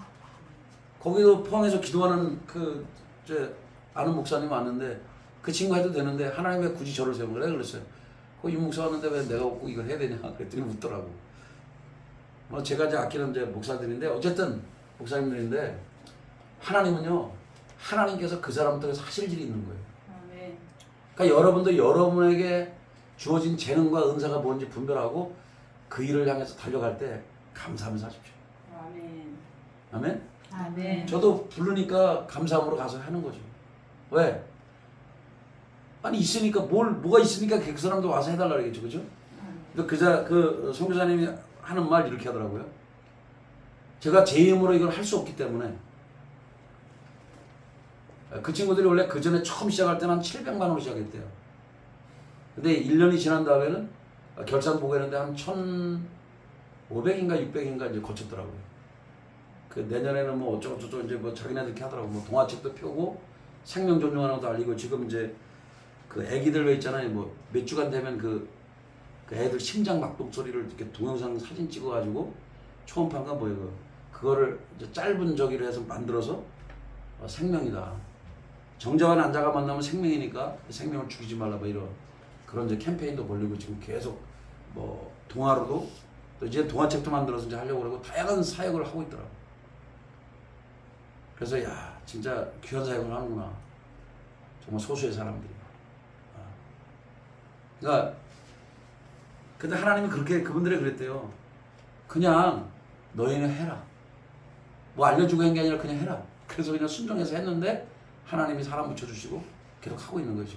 거기도 포항에서 기도하는 아는 목사님 왔는데 그 친구 해도 되는데 하나님 왜 굳이 저를 세운 거래? 그랬어요. 이 목사 왔는데 왜 내가 꼭 이걸 해야 되냐? 그랬더니 웃더라고. 제가 이제 아끼는 이제 목사들인데 어쨌든 목사님들인데 하나님은요 하나님께서 그 사람 통해서 하실 일이 있는 거예요. 아멘. 그러니까 여러분도 여러분에게 주어진 재능과 은사가 뭔지 분별하고 그 일을 향해서 달려갈 때 감사하면서 하십시오. 아멘. 아멘? 아멘. 저도 부르니까 감사함으로 가서 하는 거죠. 왜? 아니 있으니까 뭐가 있으니까 그 사람도 와서 해달라 그러겠죠, 그죠? 그 선교사님이 하는 말 이렇게 하더라고요. 제가 제 힘으로 이걸 할 수 없기 때문에 그 친구들이 원래 그 전에 처음 시작할 때는 한 700만 원으로 시작했대요. 근데 1년이 지난 다음에는 결산 보고 했는데 한 1,500인가 600인가 이제 거쳤더라고요. 그 내년에는 뭐 어쩌고저쩌고 이제 뭐 자기네들 이렇게 하더라고. 뭐 동화책도 펴고 생명 존중하는 것도 알리고 지금 이제 그 애기들 왜 있잖아요. 뭐 몇 주간 되면 그 애들 심장 막동 소리를 이렇게 동영상 사진 찍어가지고 초음파인가 뭐예요. 그거를 이제 짧은 저기로 해서 만들어서 생명이다. 정자와 난자가 만나면 생명이니까 생명을 죽이지 말라 뭐 이런 그런 이제 캠페인도 벌리고 지금 계속 뭐 동화로도 또 이제 동화책도 만들어서 이제 하려고 그러고 다양한 사역을 하고 있더라고. 그래서 야 진짜 귀한 사역을 하는구나. 정말 소수의 사람들이. 그러니까 근데 하나님이 그렇게 그분들이 그랬대요. 그냥 너희는 해라. 뭐 알려주고 한 게 아니라 그냥 해라. 그래서 그냥 순종해서 했는데 하나님이 사람 붙여주시고 계속 하고 있는 거죠.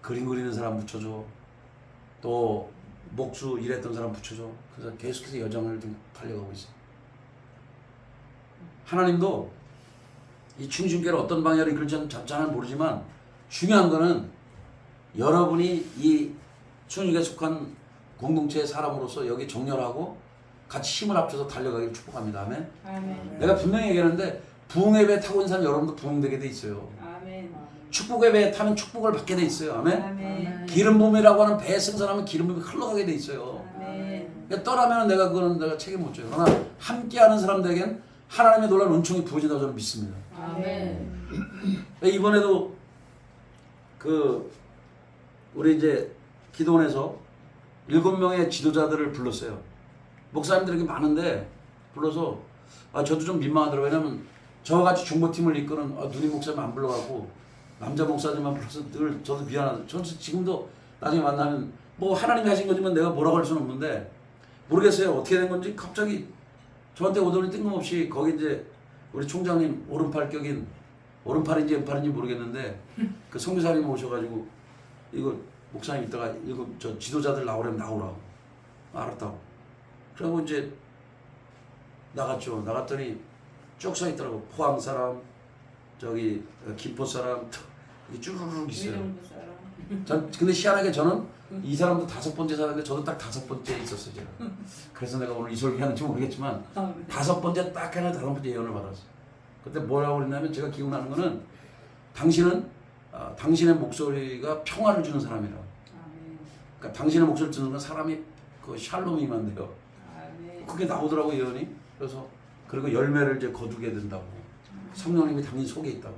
그림 그리는 사람 붙여줘. 또 목수 일했던 사람 붙여줘. 그래서 계속해서 여정을 좀 달려가고 있어요. 하나님도 이 충신교를 어떤 방향으로 이끌지 잘 모르지만 중요한 거는 여러분이 이 충신교에 속한 공동체의 사람으로서 여기 정렬하고 같이 힘을 합쳐서 달려가기를 축복합니다. 아멘. 아멘. 내가 분명히 얘기하는데 부흥의 배 타고 있는 사람 여러분도 부흥되게 돼 있어요. 아멘. 축복의 배에 타면 축복을 받게 돼 있어요. 아멘. 아멘. 기름 부음이라고 하는 배에 승선하면 기름 부음이 흘러가게 돼 있어요. 아멘. 그러니까 떠나면 그거는 내가 책임 못 져요. 그러나 함께하는 사람들에겐 하나님의 놀라운 은총이 부어진다고 저는 믿습니다. 아멘. 이번에도 우리 이제 기도원에서 7명의 지도자들을 불렀어요. 목사님들이 많은데 불러서 저도 좀 민망하더라고요. 왜냐면 저같이 중보팀을 이끄는 누님 목사님 안 불러가고 남자 목사님만 불러서 늘 저도 미안하다. 저는 지금도 나중에 만나면 뭐 하나님이 하신 거지만 내가 뭐라고 할 수는 없는데 모르겠어요. 어떻게 된 건지 갑자기 저한테 오더니 뜬금없이 거기 이제 우리 총장님 오른팔인지 왼팔인지 모르겠는데 그 선교사님 오셔가지고 이거 목사님 이따가 이거 저 지도자들 나오라면 나오라고. 알았다고. 그리고 이제 나갔죠. 나갔더니 쭉 서 있더라고. 포항 사람, 저기 김포 사람 이렇게 쭈르륵 있어요. 위령부 사람. 근데 희한하게 저는 이 사람도 5번째 사람인데 저도 딱 5번째 있었어요. 제가. 그래서 내가 오늘 이 소리 하는지 모르겠지만 5번째 딱 해서 5번째 예언을 받았어요. 그때 뭐라고 그랬냐면 제가 기억나는 거는 당신은 당신의 목소리가 평화를 주는 사람이라. 아멘. 그러니까 당신의 목소리를 듣는 건 사람이 그 샬롬이 임한대요. 아멘. 그게 나오더라고 예언이. 그래서 그리고 열매를 이제 거두게 된다고. 성령님이 당신 속에 있다고.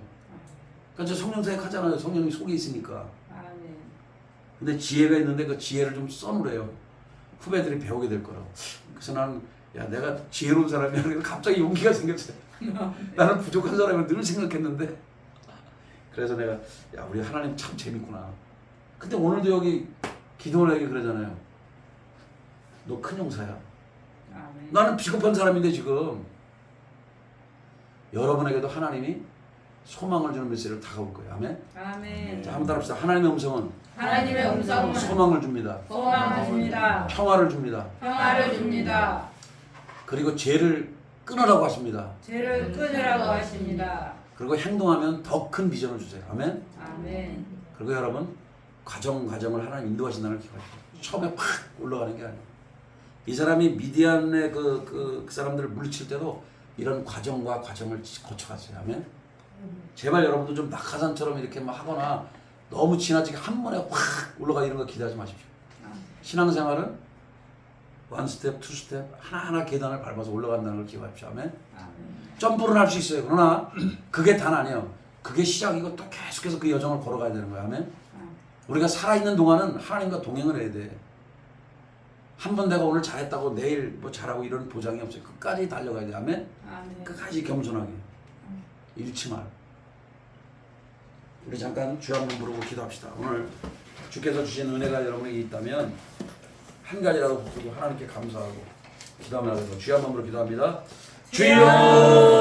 그러니까 저 성령 사역 하잖아요. 성령님이 속에 있으니까. 아멘. 근데 지혜가 있는데 그 지혜를 좀 써놓으래요. 후배들이 배우게 될 거라고. 그래서 나는 내가 지혜로운 사람이야. 그래서 갑자기 용기가 생겼어요. 나는 부족한 사람을 늘 생각했는데. 그래서 내가 우리 하나님 참 재밌구나. 근데 오늘도 여기 기도원에게 그러잖아요. 너 큰 용사야. 아멘. 나는 비겁한 사람인데 지금 여러분에게도 하나님이 소망을 주는 메시지를 다가올 거예요. 아멘. 아멘. 자, 한번 따라합시다. 하나님의 음성은 하나님의 음성은 소망을 줍니다. 소망을 줍니다. 평화를 줍니다. 평화를 줍니다. 그리고 죄를 끊으라고 하십니다. 죄를 끊으라고 하십니다. 그리고 행동하면 더 큰 비전을 주세요. 아멘. 아멘. 그리고 여러분 과정을 하나님 인도하신다는 걸 기억하십시오. 처음에 팍 올라가는 게 아니에요. 이 사람이 미디안의 그 사람들을 물리칠 때도 이런 과정을 거쳐갔어요. 아멘. 제발 여러분도 좀 낙하산처럼 이렇게 막 하거나 너무 지나치게 한 번에 확 올라가 이런 거 기대하지 마십시오. 신앙생활은 원 스텝, 투 스텝 하나하나 계단을 밟아서 올라간다는 걸 기억하십시오. 아멘. 점프를 할 수 있어요. 그러나 그게 단 아니에요. 그게 시작이고 또 계속해서 그 여정을 걸어가야 되는 거예요. 아멘. 우리가 살아있는 동안은 하나님과 동행을 해야 돼. 한 번 내가 오늘 잘했다고 내일 뭐 잘하고 이런 보장이 없어요. 끝까지 달려가야 돼. 아멘. 아멘. 끝까지 겸손하게. 잃지 말. 우리 잠깐 주 한 번 부르고 기도합시다. 오늘 주께서 주신 은혜가 여러분에게 있다면 한 가지라도 붙들고 하나님께 감사하고 기도하면서 주 한 번 부르고 기도합니다. 주여!